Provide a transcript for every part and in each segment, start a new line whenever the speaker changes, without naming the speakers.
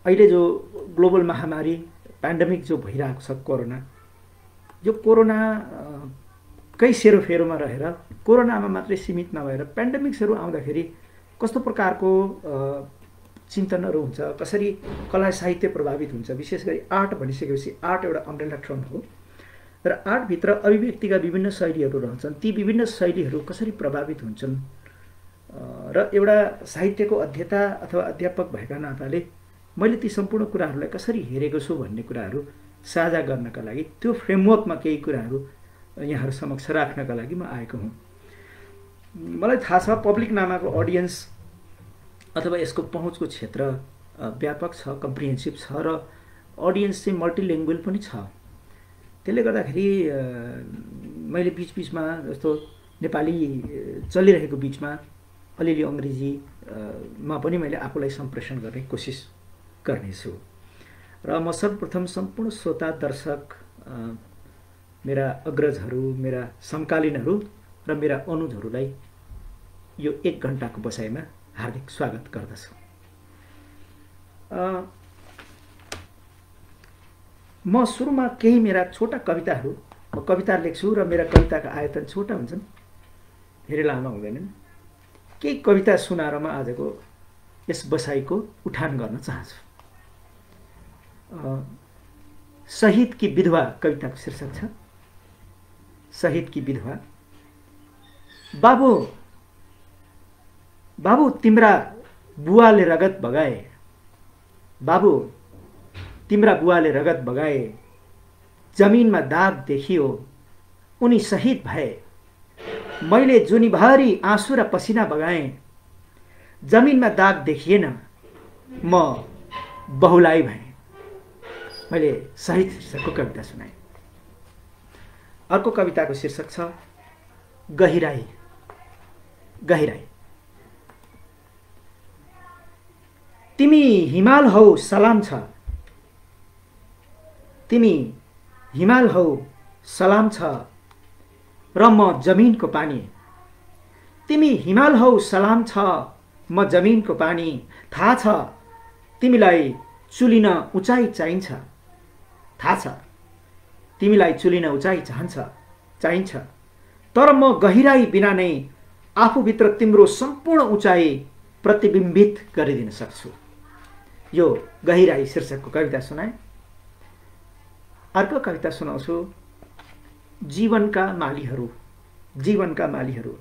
अहिले जो ग्लोबल महामारी पेन्डेमिक जो भइरहेको छ कोरोना, यो कोरोना कै सेरोफेरोमा रहेर कोरोनामा मात्रै सीमित नभएर पेन्डेमिक्सहरू आउँदाखेरि कस्तो प्रकारको चिन्तनहरू हुन्छ, कसरी कला साहित्य प्रभावित हुन्छ। विशेष गरी आर्ट भनिसकेपछि आर्ट एउटा अम्ब्रेला टर्म हो र आर्टभित्र अभिव्यक्तिका विभिन्न शैलीहरू रहन्छन्। ती विभिन्न शैलीहरू कसरी प्रभावित हुन्छन् र एउटा साहित्यको अध्येता अथवा अध्यापक भएका नाताले मैले ती सम्पूर्ण कुराहरूलाई कसरी हेरेको छु भन्ने कुराहरू साझा गर्नका लागि, त्यो फ्रेमवर्कमा केही कुराहरू यहाँहरू समक्ष राख्नका लागि म आएको हुँ। मलाई थाहा छ पब्लिक नामाको अडियन्स अथवा यसको पहुँचको क्षेत्र व्यापक छ, कम्प्रिहेन्सिभ छ र अडियन्स चाहिँ मल्टिलिङ्गुअल पनि छ। त्यसले गर्दाखेरि मैले बिचबिचमा जस्तो नेपाली चलिरहेको बिचमा अलिअलि अङ्ग्रेजीमा पनि मैले आफूलाई सम्प्रेषण गर्ने कोसिस गर्नेछु। र म सर्वप्रथम सम्पूर्ण श्रोता दर्शक, मेरा अग्रजहरू, मेरा समकालीनहरू र मेरा अनुजहरूलाई यो 1 घन्टाको बसाइमा हार्दिक स्वागत गर्दछु। म सुरुमा केही मेरा छोटा कविताहरू, म कविता लेख्छु र मेरा कविताका आयतन छोटा हुन्छन्, धेरै लामो हुँदैनन्। केही कविता सुनाएर म आजको यस बसाइको उठान गर्न चाहन्छु। शहीद की विधवा कविताको शीर्षक छ शहीद की विधवा। बाबु बाबु तिम्रा बुवाले रगत बगाए, बाबु तिम्रा बुवाले रगत बगाए, जमिनमा दाग देखियो उनी शहीद भए। मैले जुनीभरि आँसु र पसिना बगाएँ, जमिनमा दाग देखिएन, म बहुलाई भएँ। मैले शहीद शीर्षकको कविता सुनाएँ। अर्को कविताको शीर्षक छ गहिराई। गहिराई। तिमी हिमाल हौ सलाम छ, तिमी हिमाल हौ सलाम छ र म जमिनको पानी। तिमी हिमाल हौ सलाम छ, म जमिनको पानी। थाहा छ तिमीलाई चुलिन उचाइ चाहिन्छ, थाहा छ तिमीलाई चुलिन उचाइ चाहिन्छ, तर म गहिराई बिना नै आफूभित्र तिम्रो सम्पूर्ण उचाइ प्रतिबिम्बित गरिदिन सक्छु। यो गहिराई शीर्षकको कविता सुनाएँ। अर्को कविता सुनाउँछु जीवनका मालीहरू। जीवनका मालीहरू।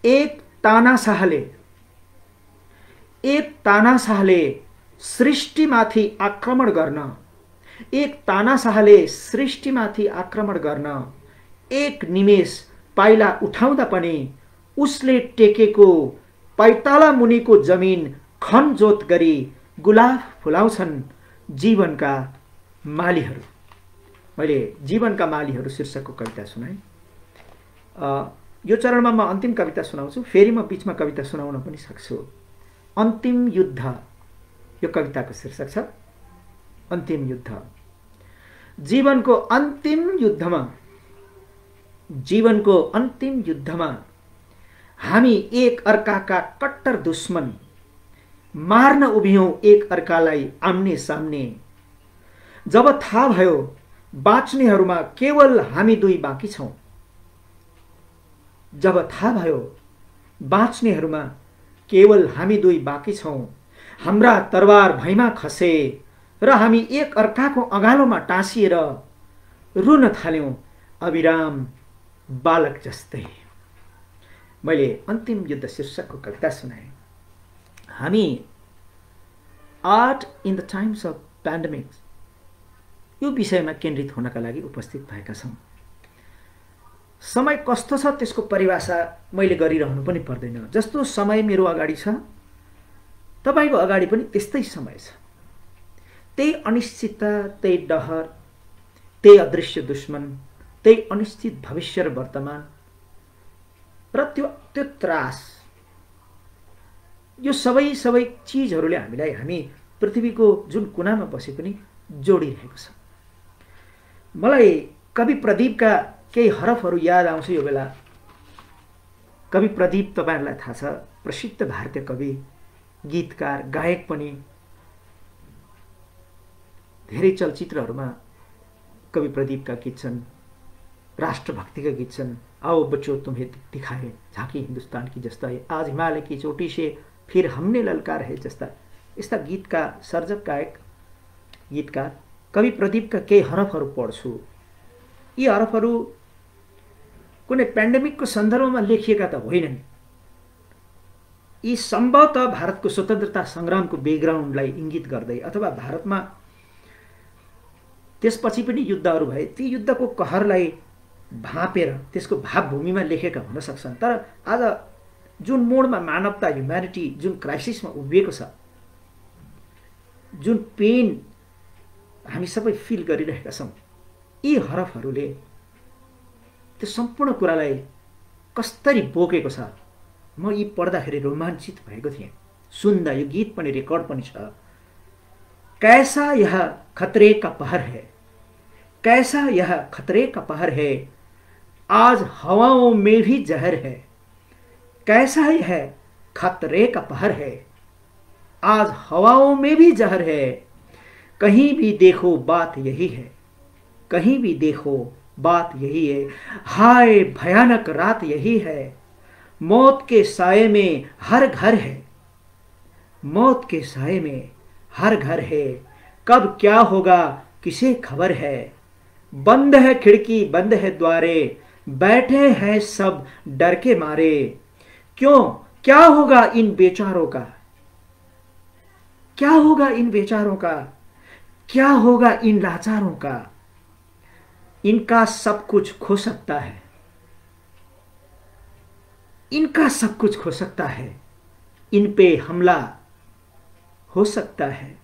एक तानाशाहले सृष्टिमाथि आक्रमण गर्न, एक तानाशाहले सृष्टिमाथि आक्रमण गर्न एक निमेष पाइला उठाउँदा पनि उसले टेकेको पैताला मुनिको जमिन खनजोत गरी गुलाब फुलाउँछन् जीवनका मालीहरू। मैले जीवनका मालीहरू शीर्षकको कविता सुनाएँ। यो चरणमा म अन्तिम कविता सुनाउँछु, फेरि म बिचमा कविता सुनाउन पनि सक्छु। अन्तिम युद्ध यो कविताको शीर्षक छ अन्तिम युद्ध। जीवनको अन्तिम युद्धमा हामी एक अर्काका कट्टर दुश्मन, मार्न उभियौं एक अर्कालाई आम्ने सामने। जब थाहा भयो बाँच्नेहरूमा केवल हामी दुई बाँकी छौं, जब थाहा भयो बाँच्नेहरूमा केवल हामी दुई बाँकी छौं, हाम्रा तरवार भैमा खसे र हामी एक अर्काको अँगालोमा टाँसिएर रुन थाल्यौं अविराम बालक जस्तै। मैले अन्तिम युद्ध शीर्षकको कविता सुनाएँ। हामी art in the times of pandemic यो विषयमा केन्द्रित हुनका लागि उपस्थित भएका छौँ। समय कस्तो छ त्यसको परिभाषा मैले गरिरहनु पनि पर्दैन। जस्तो समय मेरो अगाडि छ, तपाईको अगाडि पनि त्यस्तै समय छ। त्यही अनिश्चितता, त्यही डहर, त्यही अदृश्य दुश्मन, त्यही अनिश्चित भविष्य र वर्तमान र त्यो त्रास, यो सबै चीजहरूले हामी पृथ्वीको जुन कुनामा बसे पनि जोडिरहेको छ। मलाई कवि प्रदीपका केही हरफहरू याद आउँछ यो बेला। कवि प्रदीप तपाईहरुलाई थाहा छ, प्रसिद्ध भारतीय कवि, गीतकार, गायक पनि, धेरै चलचित्रहरूमा कवि प्रदीपका गीत छन्, राष्ट्रभक्तिका गीत छन्। आओ बच्चों तुम्हें दिखाए झाँकी हिन्दुस्तान की जस्ता है, आज हिमालय की चोटी से फिर हमने ललकार है जस्ता। यस्ता गीतका सर्जक गायक गीतकार कवि प्रदीपका केही हरफहरू पढ्छु। यी हरफहरू कुनै पेन्डेमिकको सन्दर्भमा लेखिएका त होइनन्। यी सम्भवतः भारतको स्वतन्त्रता सङ्ग्रामको ब्याकग्राउन्डलाई इङ्गित गर्दै अथवा भारतमा त्यसपछि पनि युद्धहरू भए ती युद्धको कहरलाई भाँपेर त्यसको भावभूमिमा लेखेका हुन सक्छन्। तर आज जुन मोडमा मानवता, ह्युम्यानिटी जुन क्राइसिसमा उभिएको छ, जुन पेन हामी सबै फिल गरिरहेका छौँ, यी हरफहरूले त्यो सम्पूर्ण कुरालाई कसरी बोकेको छ। म यी पढ्दाखेरि रोमाञ्चित भएको थिएँ। सुन्दा यो गीत पनि रेकर्ड पनि छ। कैसा यह खतरे का पहर है, कैसा यह खतरे का पहर है, आज हवाओं में भी जहर है। कैसा यह खतरे का पहर है, आज हवाओं में भी जहर है। कहीं भी देखो बात यही है, कहीं भी देखो बात यही है। हाय भयानक रात यही है, मौत के साए में हर घर है, मौत के साए में हर घर है। कब क्या होगा किसे खबर है, बंद है खिड़की बंद है द्वारे, बैठे हैं सब डर के मारे। क्यों, क्या होगा इन बेचारों का, क्या होगा इन बेचारों का, क्या होगा इन लाचारों का। इनका सब कुछ खो सकता है, इनका सब कुछ खो सकता है, इन पे हमला हो सकता है।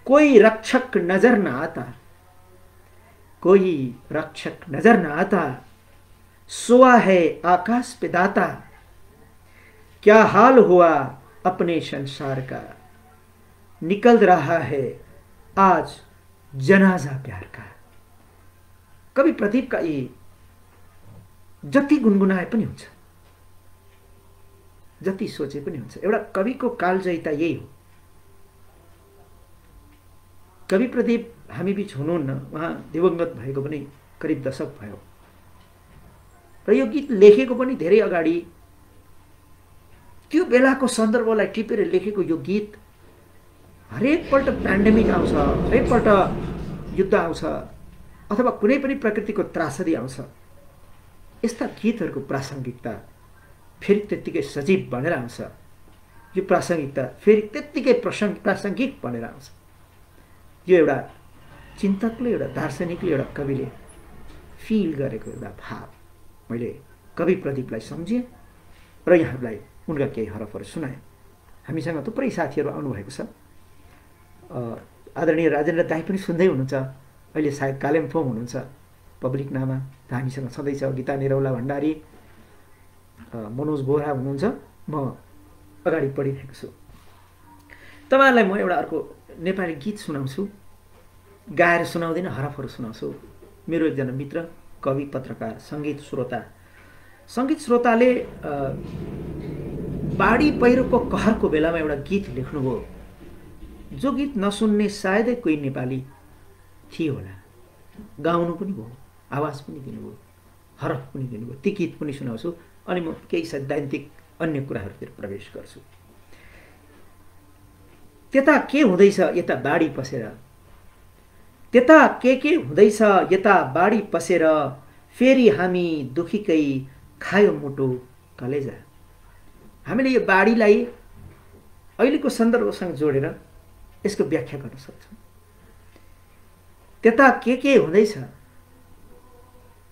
कोई रक्षक नजर न आता, कोई रक्षक नजर न आता, सोआ है आकाश पे दाता। क्या हाल हुआ अपने संसार का, निकल रहा है आज जनाजा प्यार का। कवि प्रदीपका यी जति गुनगुनाए पनि हुन्छ, जति सोचे पनि हुन्छ। एउटा कविको कालजयिता यही हो। कवि प्रदीप हामी बीच हुनुहुन्न, उहाँ दिवंगत भएको पनि करिब दशक भयो र यो गीत लेखेको पनि धेरै अगाडि। त्यो बेलाको सन्दर्भलाई टिपेर लेखेको यो गीत हरेकपल्ट पेन्डेमिक आउँछ, हरेकपल्ट युद्ध आउँछ अथवा कुनै पनि प्रकृतिको त्रासदी आउँछ, यस्ता गीतहरूको प्रासङ्गिकता फेरि त्यत्तिकै सजीव बनेर आउँछ। यो प्रासङ्गिकता फेरि त्यत्तिकै प्रासङ्गिक बनेर आउँछ। यो एउटा चिन्तकले, एउटा दार्शनिकले, एउटा कविले फिल गरेको एउटा भाव मैले कवि प्रदीपलाई सम्झेँ र यहाँहरूलाई उनका केही हरफहरू सुनाएँ। हामीसँग थुप्रै साथीहरू आउनुभएको छ। आदरणीय राजेन्द्र दाई पनि सुन्दै हुनुहुन्छ, अहिले सायद कालिम्पोङ हुनुहुन्छ पब्लिक नामा, त हामीसँग सधैँ छ। गीता निरौला भण्डारी, मनोज बोरा हुनुहुन्छ। म अगाडि पढिरहेको छु। तपाईँहरूलाई म एउटा अर्को नेपाली गीत सुनाउँछु, गाएर सुनाउँदैन, हरफहरू सुनाउँछु। मेरो एकजना मित्र, कवि, पत्रकार, सङ्गीत श्रोताले बाढी पहिरोको कहरको बेलामा एउटा गीत लेख्नुभयो, जो गीत नसुन्ने सायदै कोही नेपाली थियो होला। गाउनु पनि भयो, आवाज पनि दिनुभयो, हरफ पनि दिनुभयो। ती गीत पनि सुनाउँछु अनि म केही सैद्धान्तिक अन्य कुराहरूतिर प्रवेश गर्छु। त्यता के हुँदैछ यता बाढी पसेर, त्यता के हुँदैछ यता बाढी पसेर, फेरि हामी दुखीकै खायो मुटु कलेजा। हामीले यो बाढीलाई अहिलेको सन्दर्भसँग जोडेर यसको व्याख्या गर्न सक्छौँ। त्यता के हुँदैछ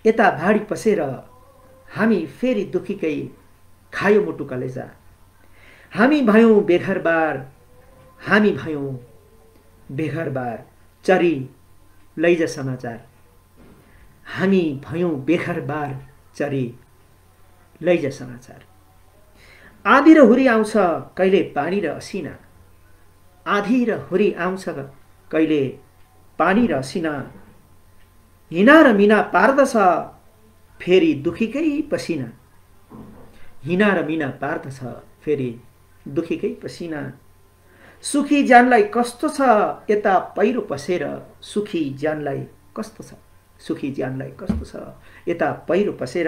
यता बाढी पसेर, हामी फेरि दुखीकै खायो मुटु कलेजा। हामी भयौँ बेघरबार, हामी भयौँ बेघरबार, चरी लैजा समाचार। हामी भयौँ बेघरबार, चरी लैजा समाचार। आँधी र हुरी आउँछ कहिले पानी र असिना, आँधी र हुरी आउँछ कहिले पानी र असिना। हिना र मिना पार्दछ फेरि दुखीकै पसिना, हिना र मिना पार्दछ फेरि दुखीकै पसिना। सुखी जानलाई कस्तो छ यता पहिरो पसेर, सुखी जानलाई कस्तो छ, सुखी जानलाई कस्तो छ यता पहिरो पसेर,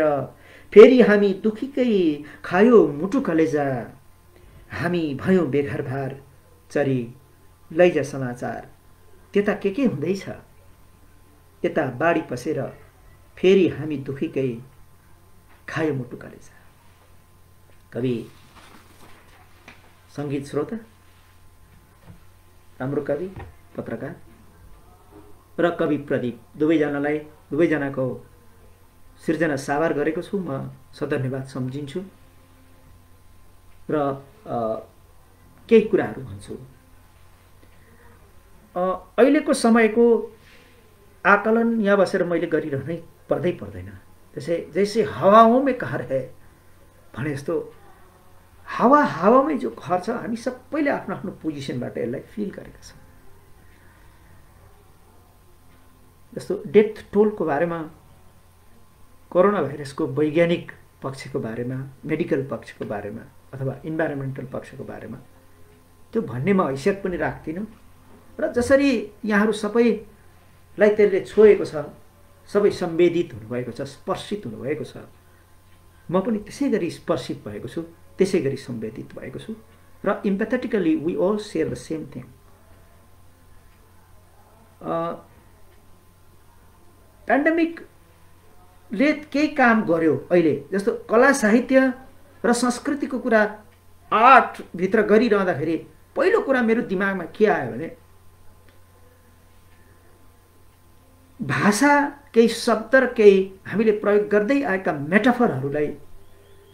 फेरि हामी दुखीकै खायो मुटु कलेजा, हामी भयौँ बेघर भार चरी लैजा समाचार, त्यता के हुँदैछ यता बाढी पसेर, फेरि हामी दुखीकै खायो मुटु कलेजा। कवि सङ्गीत श्रोता, राम्रो कवि, पत्रकार र कवि प्रदीप दुवैजनाको सिर्जना साभार गरेको छु, म सधन्यवाद सम्झिन्छु र केही कुराहरू भन्छु। अहिलेको समयको आकलन यहाँ बसेर मैले गरिरहनै पर्दैन। जैसे हवाओं में कहर है भने जस्तो हावामै जो कहर छ, हामी सबैले आफ्नो आफ्नो पोजिसनबाट यसलाई फिल गरेका छौँ। जस्तो डेथ टोलको बारेमा, कोरोना भाइरसको वैज्ञानिक पक्षको बारेमा, मेडिकल पक्षको बारेमा अथवा इन्भाइरोमेन्टल पक्षको बारेमा त्यो भन्ने म हैसियत पनि राख्दिनँ र जसरी यहाँहरू सबैलाई त्यसले छोएको छ, सबै संवेदित हुनुभएको छ, स्पर्शित हुनुभएको छ, म पनि त्यसै गरी स्पर्शित भएको छु, त्यसै गरी संवेदित भएको छु र empathetically we all share the same thing. पेन्डेमिकले केही काम गर्यो अहिले, जस्तो कला साहित्य र संस्कृतिको कुरा आर्टभित्र गरिरहँदाखेरि पहिलो कुरा मेरो दिमागमा के आयो भने भाषा, केही शब्द र केही हामीले प्रयोग गर्दै आएका मेटाफरहरूलाई,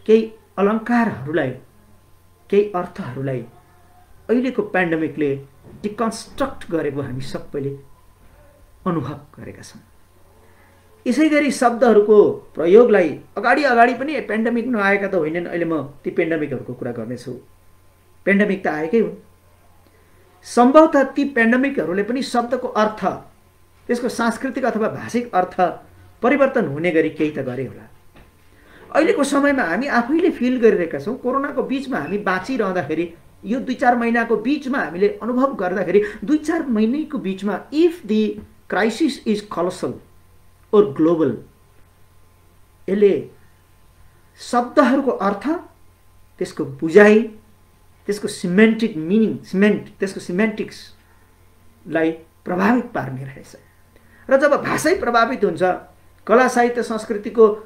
केही अलङ्कारहरूलाई, केही अर्थहरूलाई अहिलेको पेन्डेमिकले डिकन्स्ट्रक्ट गरेको हामी सबैले अनुभव गरेका छौँ। यसै गरी शब्दहरूको प्रयोगलाई अगाडि पनि पेन्डेमिक नआएका त होइनन्, अहिले म ती पेन्डेमिकहरूको कुरा गर्नेछु। पेन्डेमिक त आएकै हुन्। सम्भवतः ती पेन्डेमिकहरूले पनि शब्दको अर्थ, त्यसको सांस्कृतिक अथवा भाषिक अर्थ परिवर्तन हुने गरी केही त गरे होला। अहिलेको समयमा हामी आफैले फिल गरिरहेका छौँ। कोरोनाको बिचमा हामी बाँचिरहँदाखेरि, यो 2-4 महिनाको बिचमा हामीले अनुभव गर्दाखेरि, 2-4 महिनाको बिचमा इफ द क्राइसिस इज कलोसल और ग्लोबल, यसले शब्दहरूको अर्थ, त्यसको बुझाइ, त्यसको सिमेन्टिक मिनिङ, त्यसको सिमेन्टिक्सलाई प्रभावित पार्ने रहेछ। र जब भाषै प्रभावित हुन्छ, कला साहित्य संस्कृतिको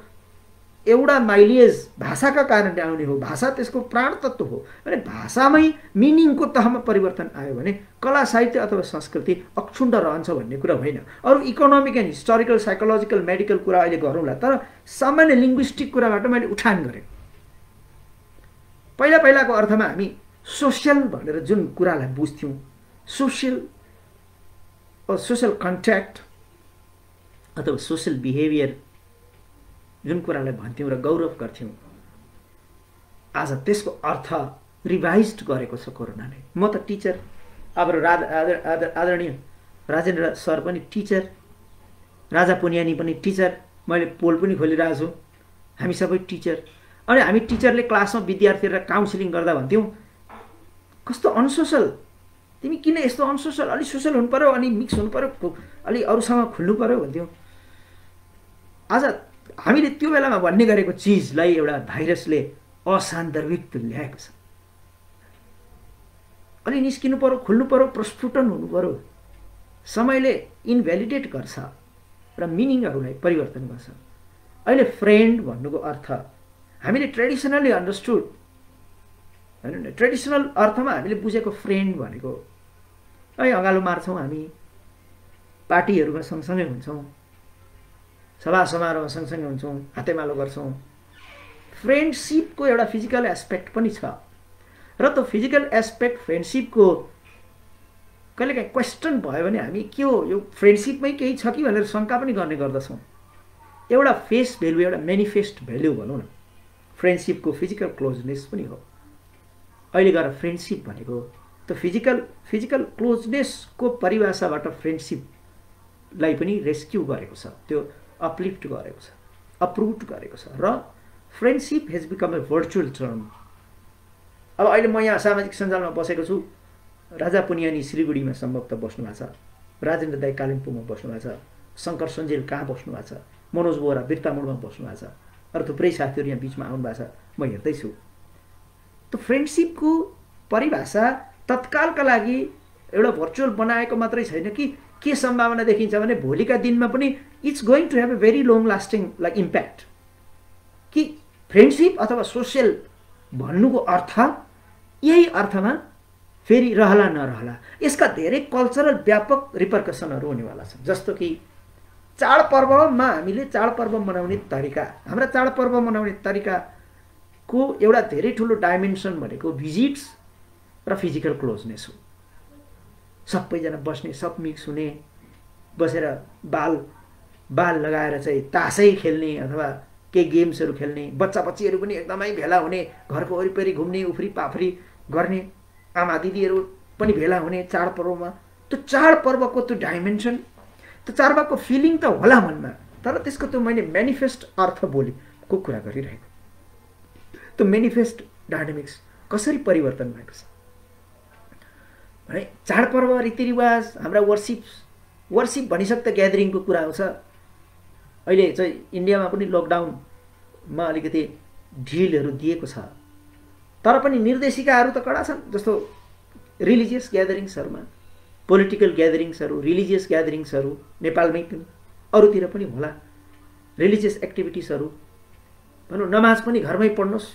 एउटा माइलिएज भाषाका कारणले आउने हो, भाषा त्यसको प्राण तत्त्व हो भने भाषामै मिनिङको तहमा परिवर्तन आयो भने कला साहित्य अथवा संस्कृति अक्षुण्ड रहन्छ भन्ने कुरा होइन। अरू economic and historical, psychological, medical कुरा अहिले गरौँला, तर सामान्य लिङ्ग्विस्टिक कुराबाट मैले उठान गरेँ। पहिलाको अर्थमा हामी सोसियल भनेर जुन कुरालाई बुझ्थ्यौँ, सोसियल कन्ट्याक्ट अथवा सोसियल बिहेभियर जुन कुरालाई भन्थ्यौँ र गौरव गर्थ्यौँ, आज त्यसको अर्थ रिभाइज गरेको छ कोरोनाले। म त टिचर, अब आदरणीय राजेन्द्र सर पनि टिचर, राजा पुनियानी पनि टिचर, मैले पोल पनि खोलिरहेको छु, हामी सबै टिचर। अनि हामी टिचरले क्लासमा विद्यार्थीहरूलाई काउन्सिलिङ गर्दा भन्थ्यौँ, कस्तो अनसोसल, तिमी किन यस्तो अनसोसल, अलि सोसल हुनु पर्यो, अनि मिक्स हुनु पर्यो, अलि अरूसँग खुल्नु पर्यो भन्थ्यौँ। आज हामीले त्यो बेलामा भन्ने गरेको चिजलाई एउटा भाइरसले असान्दर्भिक ल्याएको छ। अलि निस्किनु पर्यो, खुल्नु पर्यो, प्रस्फुटन हुनु पर्यो। समयले इन्भ्यालिडेट गर्छ र मिनिङहरूलाई परिवर्तन गर्छ। अहिले फ्रेन्ड भन्नुको अर्थ हामीले ट्रेडिसनली अन्डरस्टुड, होइन, ट्रेडिसनल अर्थमा हामीले बुझेको फ्रेन्ड भनेको अँगालो मार्छौँ, हामी पार्टीहरूमा सँगसँगै हुन्छौँ, सभा समारोहमा सँगसँगै हुन्छौँ, हातेमालो गर्छौँ। फ्रेन्डसिपको एउटा फिजिकल एस्पेक्ट पनि छ र त्यो फिजिकल एस्पेक्ट फ्रेन्डसिपको कहिलेकाहीँ क्वेसन भयो भने हामी के हो, यो फ्रेन्डसिपमै केही छ कि भनेर शङ्का पनि गर्ने गर्दछौँ। एउटा फेस भ्यालु, एउटा मेनिफेस्ट भ्यालु भनौँ न, फ्रेन्डसिपको फिजिकल क्लोजनेस पनि हो। अहिले गएर फ्रेन्डसिप भनेको त्यो फिजिकल क्लोजनेसको परिभाषाबाट फ्रेन्डसिपलाई पनि रेस्क्यु गरेको छ, त्यो अपलिफ्ट गरेको छ, अप्रुभ गरेको छ र friendship has become a virtual term. अब अहिले म यहाँ सामाजिक सञ्जालमा बसेको छु, राजा पुनियानी सिलगढीमा सम्भवतः बस्नु भएको छ, राजेन्द्र दाई कालिम्पोङमा बस्नु भएको छ, शङ्कर सञ्जेल कहाँ बस्नु भएको छ, मनोज बोहरा बिर्तामोडमा बस्नु भएको छ, अरू थुप्रै साथीहरू यहाँ बिचमा आउनु भएको छ, म हेर्दैछु। त फ्रेन्डसिपको परिभाषा तत्कालका लागि एउटा भर्चुअल बनाएको मात्रै छैन कि के सम्भावना देखिन्छ भने भोलिका दिनमा पनि it's going to have a very long lasting like impact, कि फ्रेन्डसिप अथवा सोसियल भन्नुको अर्थ यही अर्थमा फेरि रहला नरहला। यसका धेरै कल्चरल व्यापक रिपरकसनहरू हुनेवाला छन्। जस्तो कि चाडपर्वमा हामीले चाडपर्व मनाउने तरिका, हाम्रा चाडपर्व मनाउने तरिकाको एउटा धेरै ठुलो डाइमेन्सन भनेको भिजिट्स र फिजिकल क्लोजनेस हो। सबैजना बस्ने, सब मिक्स हुने, बसेर बाल लगाएर चाहिँ तासै खेल्ने अथवा केही गेम्सहरू खेल्ने, बच्चा बच्चीहरू पनि एकदमै भेला हुने, घरको वरिपरि घुम्ने, उफ्री पाफ्री गर्ने, आमा दिदीहरू पनि भेला हुने चाडपर्वमा। त्यो चाडपर्वको त्यो डाइमेन्सन, त्यो चाडपर्वको फिलिङ त होला मनमा, तर त्यसको त्यो मैले मेनिफेस्ट अर्थ बोलेको कुरा गरिरहेको। त्यो मेनिफेस्ट डायनामिक्स कसरी परिवर्तन भएको छ भने चाडपर्व, रीतिरिवाज, हाम्रा वर्सिप भनिसक्दा ग्यादरिङको कुरा आउँछ। अहिले चाहिँ इन्डियामा पनि लकडाउनमा अलिकति ढिलहरू दिएको छ, तर पनि निर्देशिकाहरू त कडा छन्। जस्तो रिलिजियस ग्यादरिङ्सहरूमा, पोलिटिकल ग्यादरिङ्सहरू, रिलिजियस ग्यादरिङ्सहरू नेपालमै पनि अरूतिर पनि होला, रिलिजियस एक्टिभिटिजहरू भनौँ, नमाज पनि घरमै पढ्नुहोस्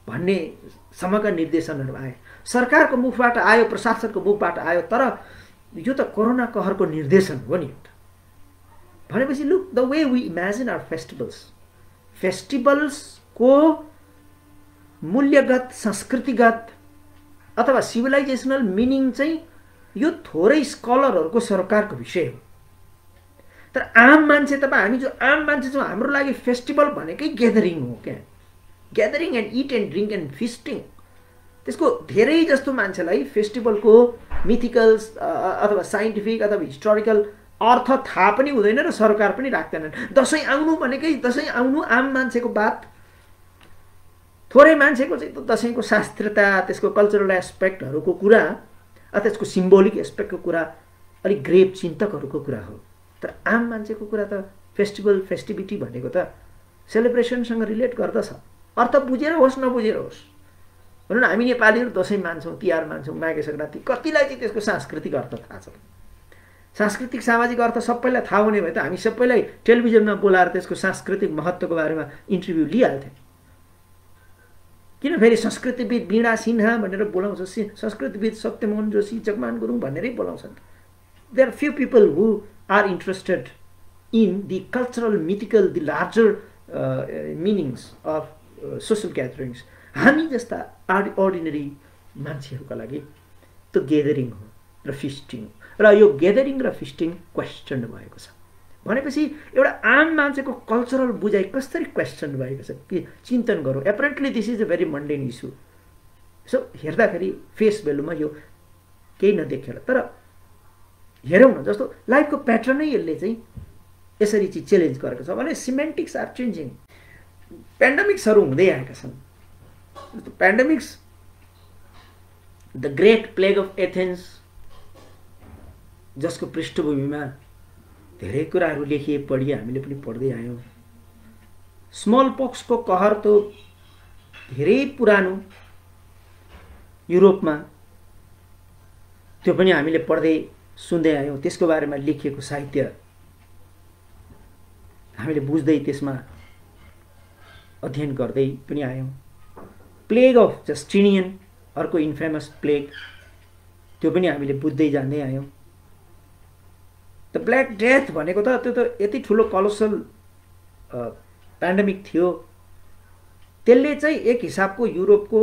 भन्ने सम्मका निर्देशनहरू आए, सरकारको मुखबाट आयो, प्रशासनको मुखबाट आयो, तर यो त कोरोना कहरको निर्देशन हो नि एउटा। भनेपछि look the way we imagine our फेस्टिभल्सको मूल्यगत, संस्कृतिगत अथवा सिभिलाइजेसनल मिनिङ चाहिँ यो थोरै स्कलरहरूको सरकारको विषय हो। तर आम मान्छे, तपाईँ हामी जो आम मान्छे छौँ, हाम्रो लागि फेस्टिभल भनेकै ग्यादरिङ हो क्या। Gathering and it and drink and फिस्टिङ। त्यसको धेरै जस्तो मान्छेलाई फेस्टिभलको मिथिकल्स अथवा साइन्टिफिक अथवा हिस्टोरिकल अर्थ थाहा पनि हुँदैन र सरकार पनि राख्दैनन्। दसैँ आउनु भनेकै दसैँ आउनु आम मान्छेको बात, थोरै मान्छेको चाहिँ दसैँको शास्त्रता, त्यसको कल्चरल एस्पेक्टहरूको कुरा अथवा त्यसको सिम्बोलिक एस्पेक्टको कुरा अलिक ग्रेभ चिन्तकहरूको कुरा हो। तर आम मान्छेको कुरा त फेस्टिभिटी भनेको त सेलिब्रेसनसँग रिलेट गर्दछ, अर्थ बुझेर होस् नबुझेर होस्। भनौँ न, हामी नेपालीहरू दसैँ मान्छौँ, तिहार मान्छौँ, माघे सङ्क्रान्ति, कतिलाई चाहिँ त्यसको सांस्कृतिक अर्थ थाहा छ। सांस्कृतिक सामाजिक अर्थ सबैलाई थाहा हुने भए त हामी सबैलाई टेलिभिजनमा बोलाएर त्यसको सांस्कृतिक महत्त्वको बारेमा इन्टरभ्यू लिइहाल्थ्यौँ। किन फेरि संस्कृतिविद वीणा सिन्हा भनेर बोलाउँछ, संस्कृतिविद सत्यमोहन जोशी, जगमान गुरुङ भनेरै बोलाउँछन्। There are few people who are interested in the cultural, mythical, the larger meanings of social gatherings. हामी जस्ता अर्डिनरी मान्छेहरूका लागि त्यो ग्यादरिङ हो र फिस्टिङ हो, र यो ग्यादरिङ र फिस्टिङ क्वेसन भएको छ। भनेपछि एउटा आम मान्छेको कल्चरल बुझाइ कसरी क्वेसन भएको छ कि चिन्तन गरौँ। Apparently this is a very mundane issue. सो हेर्दाखेरि फेस भ्यालुमा यो केही नदेखिएला, तर हेरौँ न, जस्तो लाइफको प्याटर्नै यसले चाहिँ यसरी चाहिँ च्यालेन्ज गरेको छ भने सिमेन्टिक्स आर चेन्जिङ। पेन्डेमिक्सहरू हुँदै आएका छन्। Pandemics, the great plague of Athens, जसको पृष्ठभूमिमा धेरै कुराहरू लेखिए, पढिए, हामीले पनि पढ्दै आयौँ। स्मल पक्सको कहर त धेरै पुरानो युरोपमा, त्यो पनि हामीले पढ्दै सुन्दै आयौँ। त्यसको बारेमा लेखिएको साहित्य हामीले बुझ्दै त्यसमा अध्ययन गर्दै पनि आयौँ। प्लेग अफ जस्टिनियन, अर्को इन्फेमस प्लेग, त्यो पनि हामीले बुझ्दै जाँदै आयौँ। द ब्ल्याक डेथ भनेको त त्यो त यति ठुलो कलोसल पेन्डेमिक थियो, त्यसले चाहिँ एक हिसाबको युरोपको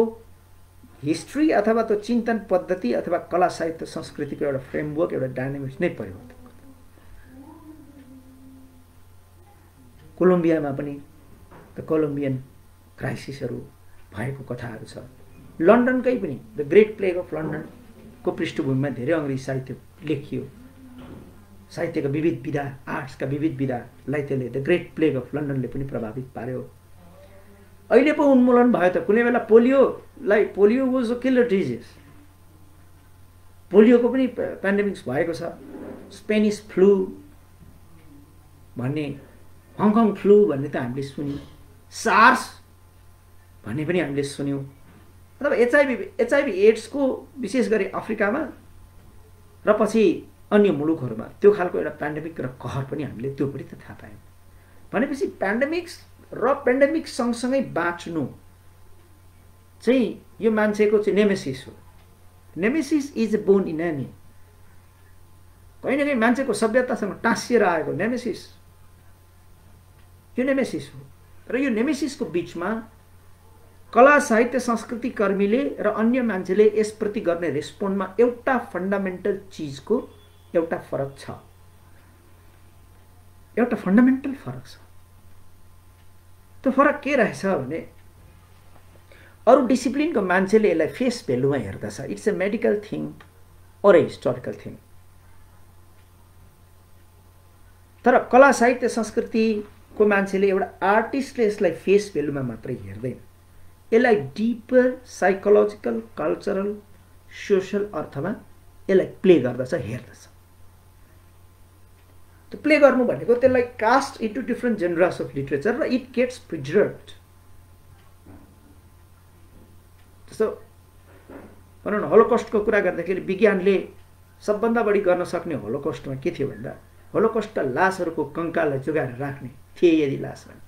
हिस्ट्री अथवा त्यो चिन्तन पद्धति अथवा कला साहित्य संस्कृतिको एउटा फ्रेमवर्क, एउटा डायनामिक्स नै परिवर्तन गर्यो। कोलम्बियामा पनि द कोलम्बियन क्राइसिसहरू भएको कथाहरू छ। लन्डनकै पनि द ग्रेट प्लेग अफ लन्डनको पृष्ठभूमिमा धेरै अङ्ग्रेजी साहित्य लेखियो। साहित्यका विविध विधा, आर्ट्सका विविध विधालाई त्यसले द ग्रेट प्लेग अफ लन्डनले पनि प्रभावित पार्यो। अहिले पो उन्मूलन भयो त। कुनै बेला polio was a killer disease. पोलियोको पनि पेन्डेमिक्स भएको छ, स्पेनिस फ्लू भन्ने, हङकङ फ्लू भन्ने त हामीले सुन्यौँ, सार्स भन्ने पनि हामीले सुन्यौँ, अथवा एचआइभी एड्सको विशेष गरी अफ्रिकामा र पछि अन्य मुलुकहरूमा त्यो खालको एउटा पेन्डेमिक र कहर पनि हामीले त्यो पनि त थाहा पायौँ। भनेपछि पेन्डेमिक्स र पेन्डेमिक सँगसँगै बाँच्नु चाहिँ यो मान्छेको चाहिँ नेमेसिस हो। Nemesis is a bone in any, कहीँ न कहीँ मान्छेको सभ्यतासँग टाँसिएर आएको नेमेसिस, यो नेमेसिस हो। र यो नेमेसिसको बिचमा कला साहित्य संस्कृति कर्मीले र अन्य मान्छेले यसप्रति गर्ने रेस्पोन्डमा एउटा फन्डामेन्टल चिजको एउटा फरक छ, एउटा फन्डामेन्टल फरक छ। त्यो फरक के रहेछ भने अरू डिसिप्लिनको मान्छेले यसलाई फेस भ्यालुमा हेर्दछ, it's a medical thing or a historical thing. तर कला साहित्य संस्कृतिको मान्छेले एउटा आर्टिस्टले यसलाई फेस भ्यालुमा मात्रै हेर्दैन, यसलाई डिपर साइकोलोजिकल कल्चरल सोसल अर्थमा यसलाई प्ले गर्दछ, हेर्दछ। त्यो प्ले गर्नु भनेको त्यसलाई cast into different genres of literature र इट गेट्स प्रिजर्भड। जस्तो भनौँ न, होलोकस्टको कुरा गर्दाखेरि विज्ञानले सबभन्दा बढी गर्न सक्ने होलोकस्टमा के थियो भन्दा होलोकस्टका लासहरूको कङ्काललाई जोगाएर राख्ने थिए। यदि लास भने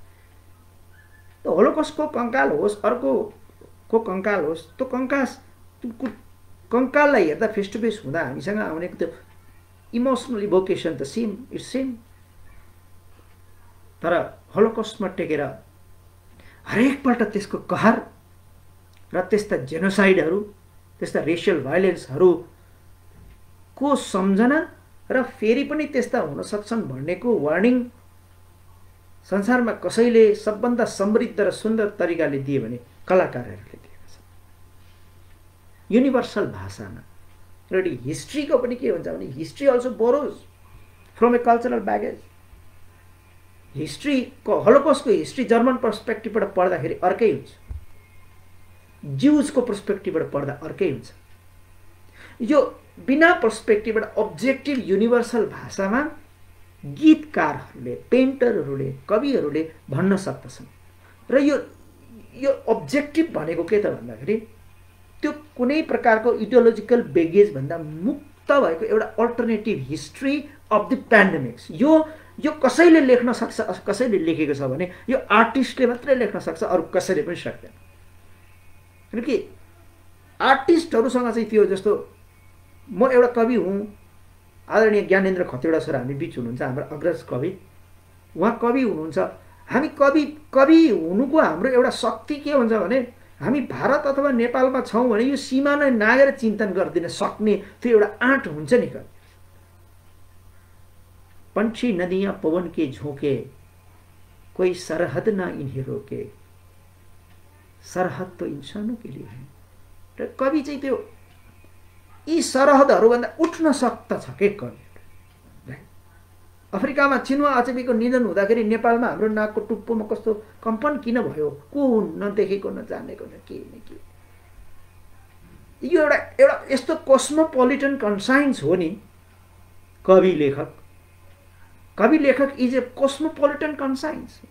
त होलोकस्टको कङ्काल होस्, अर्कोको कङ्काल होस्, त्यो कङ्काललाई हेर्दा फेस टु फेस हुँदा हामीसँग आउने त्यो इमोसनल इभोकेसन त सेम, इट्स सेम। तर होलोकस्टमा टेकेर हरेकपल्ट त्यसको कहर र त्यस्ता जेनोसाइडहरू, त्यस्ता रेसियल भायोलेन्सहरूको सम्झना र फेरि पनि त्यस्ता हुन सक्छन् भन्नेको वार्निङ संसारमा कसैले सबभन्दा समृद्ध र सुन्दर तरिकाले दिए भने कलाकारहरूले दिएका छन्, युनिभर्सल भाषामा। र हिस्ट्रीको पनि के हुन्छ भने history also borrows from a cultural baggage. हिस्ट्रीको होलोकस्टको हिस्ट्री जर्मन पर्सपेक्टिभबाट पढ्दाखेरि अर्कै हुन्छ, ज्युजको पर्सपेक्टिभबाट पढ्दा अर्कै हुन्छ। यो बिना पर्सपेक्टिभबाट अब्जेक्टिभ युनिभर्सल भाषामा गीतकारहरूले, पेन्टरहरूले, कविहरूले भन्न सक्दछन्। र यो अब्जेक्टिभ भनेको के त भन्दाखेरि त्यो कुनै प्रकारको इडियोलोजिकल बेगेज भन्दा मुक्त भएको एउटा अल्टरनेटिभ हिस्ट्री अफ द पेन्डेमिक्स। यो कसैले लेख्न सक्छ, कसैले लेखेको छ भने यो आर्टिस्टले मात्रै लेख्न सक्छ, अरू कसैले पनि सक्दैन। किनकि आर्टिस्टहरूसँग चाहिँ त्यो जस्तो म एउटा कवि हुँ, आदरणीय ज्ञानेन्द्र खतिवडा सर हामी बिच हुनुहुन्छ, हाम्रो अग्रज कवि, उहाँ कवि हुनुहुन्छ। हामी कवि हुनुको हाम्रो एउटा शक्ति के हुन्छ भने हामी भारत अथवा नेपालमा छौँ भने यो सीमा नै नागेर चिन्तन गरिदिन सक्ने त्यो एउटा आँट हुन्छ नि। कवि पंछी नदियाँ पवन के झोंके, कोई सरहद ना इन्हें रोके, सरहद तो इंसानों के लिए है। र कवि चाहिँ त्यो यी सरहदहरूभन्दा उठ्न सक्दछ के कवि। अफ्रिकामा चिनुवा अचेबीको निधन हुँदाखेरि नेपालमा हाम्रो नाकको टुप्पोमा कस्तो कम्पन किन भयो, को नदेखेको नजानेको न के न के। यो एउटा यस्तो कोस्मोपोलिटन कन्साइन्स हो नि कवि लेखक इज ए कोस्मोपोलिटन कन्साइन्स।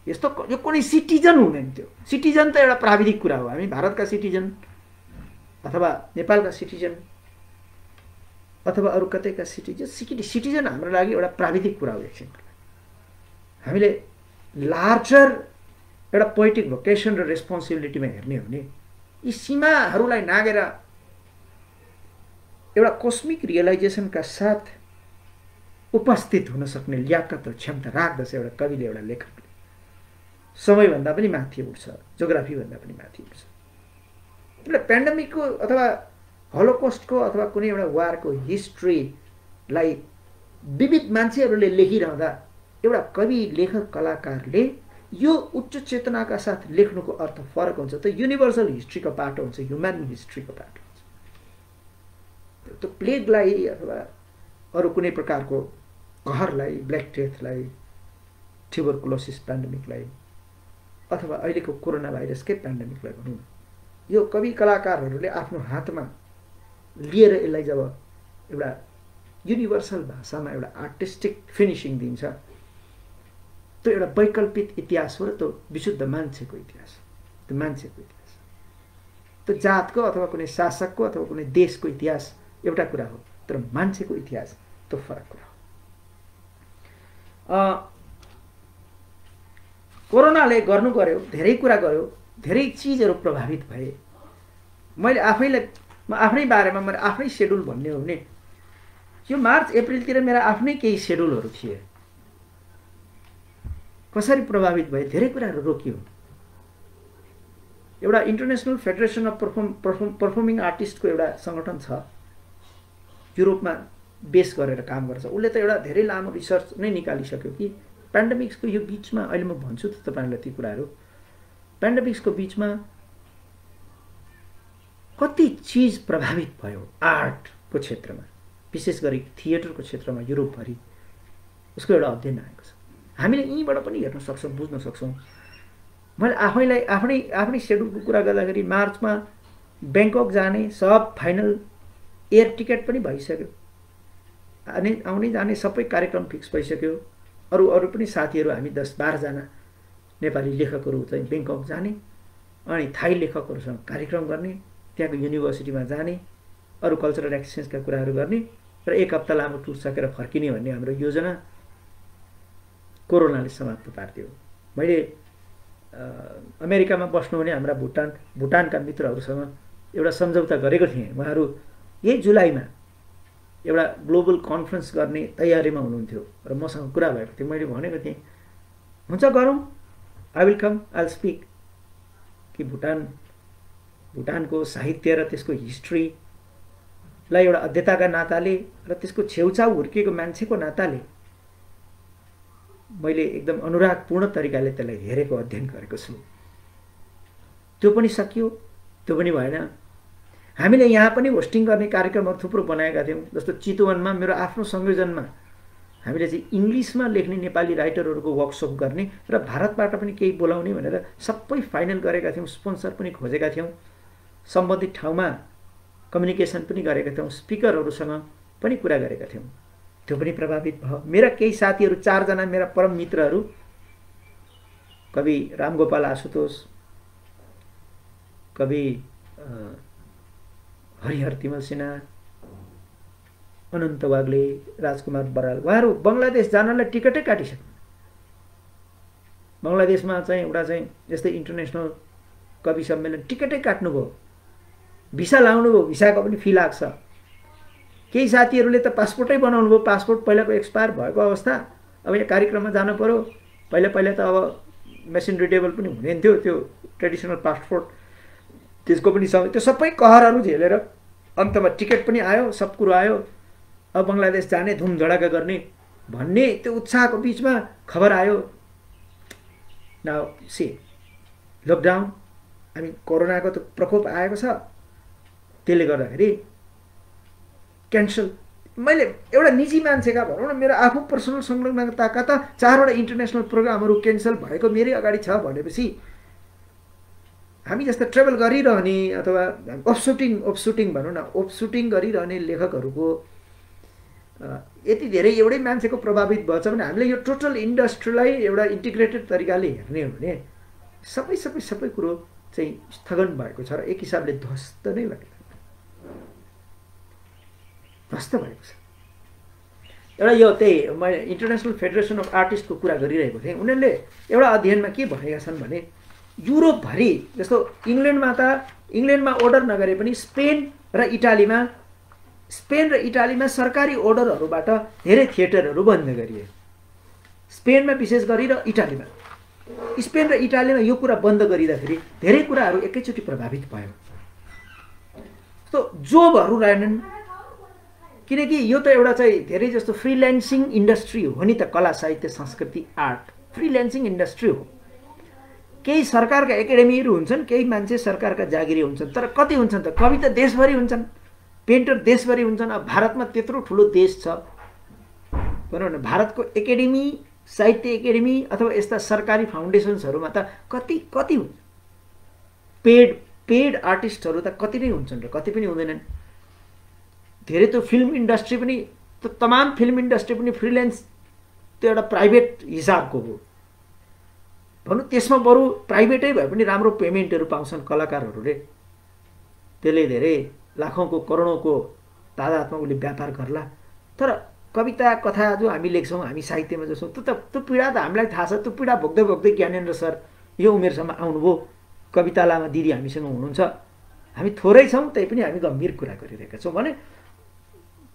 यस्तो यो कुनै सिटिजन हुँदैन। त्यो सिटिजन त एउटा प्राविधिक कुरा हो, हामी भारतका सिटिजन अथवा नेपालका सिटिजन अथवा अरू कतैका सिटिजन हाम्रो लागि एउटा प्राविधिक कुरा हो। एकछिन हामीले लार्जर एउटा पोइटिक भोकेसन र रेस्पोन्सिबिलिटीमा हेर्ने हो भने यी सीमाहरूलाई नागेर एउटा कोस्मिक रियलाइजेसनका साथ उपस्थित हुन सक्ने ल्याकत र क्षमता राख्दछ एउटा कविले, एउटा लेखकले। समयभन्दा पनि माथि उठ्छ, जोग्राफीभन्दा पनि माथि उठ्छ। એટલે पेन्डेमिकको अथवा होलोकॉस्टको अथवा कुनै एउटा वारको हिस्ट्रीलाई विविध मान्छेहरूले लेखिरहँदा एउटा कवि, लेखक, कलाकारले यो उच्च चेतनाका साथ लेख्नुको अर्थ फरक हुन्छ। त्यो युनिभर्सल हिस्ट्रीको पार्ट हुन्छ, ह्युमन हिस्ट्रीको पार्ट हुन्छ। त्यो प्लेगलाई अथवा अरू कुनै प्रकारको कहरलाई, ब्ल्याक डेथलाई, ट्युबरकुलोसिस पेन्डेमिकलाई अथवा अहिलेको कोरोना भाइरसकै पेन्डेमिकलाई भनौँ, यो कवि कलाकारहरूले आफ्नो हातमा लिएर यसलाई जब एउटा युनिभर्सल भाषामा एउटा आर्टिस्टिक फिनिसिङ दिन्छ, त्यो एउटा वैकल्पिक इतिहास हो र त्यो विशुद्ध मान्छेको इतिहास, त्यो मान्छेको इतिहास, त्यो जातको अथवा कुनै शासकको अथवा कुनै देशको इतिहास एउटा कुरा हो, तर मान्छेको इतिहास त्यो फरक कुरा हो। कोरोनाले गर्नु गर्यो, धेरै कुरा गर्यो, धेरै चिजहरू प्रभावित भए। मैले आफ्नै बारेमा मैले आफ्नै सेड्युल भन्ने हो भने यो मार्च अप्रिलतिर मेरा आफ्नै केही सेड्युलहरू थिए। कसरी प्रभावित भए, धेरै कुराहरू रोकियो। एउटा इन्टरनेसनल फेडरेसन अफ पर्फर्मिङ आर्टिस्टको एउटा सङ्गठन छ, युरोपमा बेस गरेर काम गर्छ। उसले त एउटा धेरै लामो रिसर्च नै निकालिसक्यो कि पेन्डेमिक्सको यो बिचमा, अहिले म भन्छु त तपाईँहरूलाई ती कुराहरू, पेन्डेमिक्सको बिचमा कति चिज प्रभावित भयो आर्टको क्षेत्रमा, विशेष गरी थिएटरको क्षेत्रमा युरोपभरि, उसको एउटा अध्ययन आएको छ। हामीले यहीँबाट पनि हेर्न सक्छौँ, बुझ्न सक्छौँ। मैले आफ्नै सेड्युलको कुरा गर्दाखेरि मार्चमा ब्याङ्कक जाने सब फाइनल एयर टिकट पनि भइसक्यो, आउने जाने सबै कार्यक्रम फिक्स भइसक्यो। अरू पनि साथीहरू हामी 10-12 जना नेपाली लेखकहरू चाहिँ ब्याङ्कक जाने, अनि थाई लेखकहरूसँग कार्यक्रम गर्ने, त्यहाँको युनिभर्सिटीमा जाने, अरू कल्चरल एक्सचेन्जका कुराहरू गर्ने र 1 हप्ता लामो टुर सकेर फर्किने भन्ने हाम्रो योजना कोरोनाले समाप्त पारिदियो। मैले अमेरिकामा बस्नुहुने हाम्रा भुटानका मित्रहरूसँग एउटा सम्झौता गरेको थिएँ। उहाँहरू यही जुलाईमा एउटा ग्लोबल कन्फरेन्स गर्ने तयारीमा हुनुहुन्थ्यो र मसँग कुरा भएको थियो। मैले भनेको थिएँ हुन्छ गरौँ, I will come, I will speak, कि भुटानको साहित्य र त्यसको हिस्ट्रीलाई एउटा अध्येताका नाताले र त्यसको छेउछाउ हुर्किएको मान्छेको नाताले मैले एकदम अनुरागपूर्ण तरिकाले त्यसलाई हेरेको, अध्ययन गरेको छु। त्यो पनि सकियो, त्यो पनि भएन। हामीले यहाँ पनि होस्टिङ गर्ने कार्यक्रमहरू थुप्रो बनाएका थियौँ। जस्तो चितवनमा मेरो आफ्नो संयोजनमा हामीले चाहिँ इङ्ग्लिसमा लेख्ने नेपाली राइटरहरूको वर्कसप गर्ने र भारतबाट पनि केही बोलाउने भनेर सबै फाइनल गरेका थियौँ। स्पोन्सर पनि खोजेका थियौँ, सम्बन्धित ठाउँमा कम्युनिकेसन पनि गरेका थियौँ, स्पिकरहरूसँग पनि कुरा गरेका थियौँ। त्यो पनि प्रभावित भयो। मेरा केही साथीहरू, 4 जना मेरा परम मित्रहरू, कवि रामगोपाल आशुतोष, कवि हरिहर तिमल सिन्हा, अनन्त वाग्ले, राजकुमार बराल, उहाँहरू बङ्गलादेश जानलाई टिकटै काटिसक्नु। बङ्गलादेशमा चाहिँ एउटा चाहिँ यस्तै इन्टरनेसनल कवि सम्मेलन टिकटै काट्नुभयो, भिसा लाउनुभयो, भिसाको पनि फी लाग्छ। केही साथीहरूले त पासपोर्टै बनाउनु भयो, पासपोर्ट पहिलाको एक्सपायर भएको अवस्था, अब यहाँ कार्यक्रममा जानु पर्यो। पहिला त अब मेसिन रिडेबल पनि हुँदैन थियो, त्यो ट्रेडिसनल पासपोर्ट, त्यसको पनि समय, त्यो सबै कहरहरू झेलेर अन्तमा टिकट पनि आयो, सब कुरो आयो। अब बङ्गलादेश जाने, धुमधडाका गर्ने भन्ने त्यो उत्साहको बिचमा खबर आयो, नाउ सी लकडाउन, कोरोनाको त प्रकोप आएको छ, त्यसले गर्दाखेरि क्यान्सल। मैले एउटा निजी मान्छेका भनौँ न, मेरो आफू पर्सनल संलग्नताका त 4वटा इन्टरनेसनल प्रोग्रामहरू क्यान्सल भएको मेरै अगाडि छ भनेपछि हामी जस्ता ट्राभल गरिरहने अथवा अफसुटिङ भनौँ न, अफसुटिङ गरिरहने लेखकहरूको यति धेरै एउटै मान्छेको प्रभावित भएछ भने हामीले यो टोटल इन्डस्ट्रीलाई एउटा इन्टिग्रेटेड तरिकाले हेर्ने हो भने सबै कुरो चाहिँ स्थगन भएको छ र एक हिसाबले ध्वस्त नै भएको छ। एउटा यो त्यही मैले इन्टरनेसनल फेडरेसन अफ आर्टिस्टको कुरा गरिरहेको थिएँ। उनीहरूले एउटा अध्ययनमा के भनेका छन् भने युरोपभरि, जस्तो इङ्ल्यान्डमा अर्डर नगरे पनि स्पेन र इटालीमा सरकारी अर्डरहरूबाट धेरै थिएटरहरू बन्द गरिए। स्पेनमा विशेष गरी र इटालीमा, स्पेन र इटालीमा यो कुरा बन्द गरिँदाखेरि धेरै कुराहरू एकैचोटि प्रभावित भयो। तो जोबहरू रहेनन्, किनकि यो त एउटा चाहिँ धेरै जस्तो फ्रिल्यान्सिङ इन्डस्ट्री हो नि त, कला साहित्य संस्कृति आर्ट फ्रिल्यान्सिङ इन्डस्ट्री हो। केही सरकारका एकाडेमीहरू हुन्छन्, केही मान्छे सरकारका जागिरी हुन्छन्, तर कति हुन्छन् त? कवि त देशभरि हुन्छन्, पेन्टर देशभरि हुन्छन्। अब भारतमा त्यत्रो ठुलो देश छ भनौँ न, भारतको एकाडेमी, साहित्य एकाडेमी अथवा यस्ता सरकारी फाउन्डेसन्सहरूमा त कति पेड आर्टिस्टहरू त कति नै हुन्छन् र कति पनि हुँदैनन्। धेरै त फिल्म इन्डस्ट्री पनि तमाम फिल्म इन्डस्ट्री पनि फ्रिल्यान्स त्यो एउटा प्राइभेट हिसाबको हो भनौँ। त्यसमा बरु प्राइभेटै भए पनि राम्रो पेमेन्टहरू पाउँछन् कलाकारहरूले। त्यसले धेरै लाखौँको करोडौँको तादादमा उसले व्यापार गर्ला। तर कविता कथा जो हामी लेख्छौँ, हामी साहित्यमा जसौँ, त्यो पीडा त हामीलाई थाहा छ। त्यो पीडा भोग्दै भोग्दै ज्ञानेन्द्र सर यो उमेरसम्म आउनुभयो। कविता लामा दिदी हामीसँग हुनुहुन्छ। हामी थोरै छौँ तै पनि हामी गम्भीर कुरा गरिरहेका छौँ भने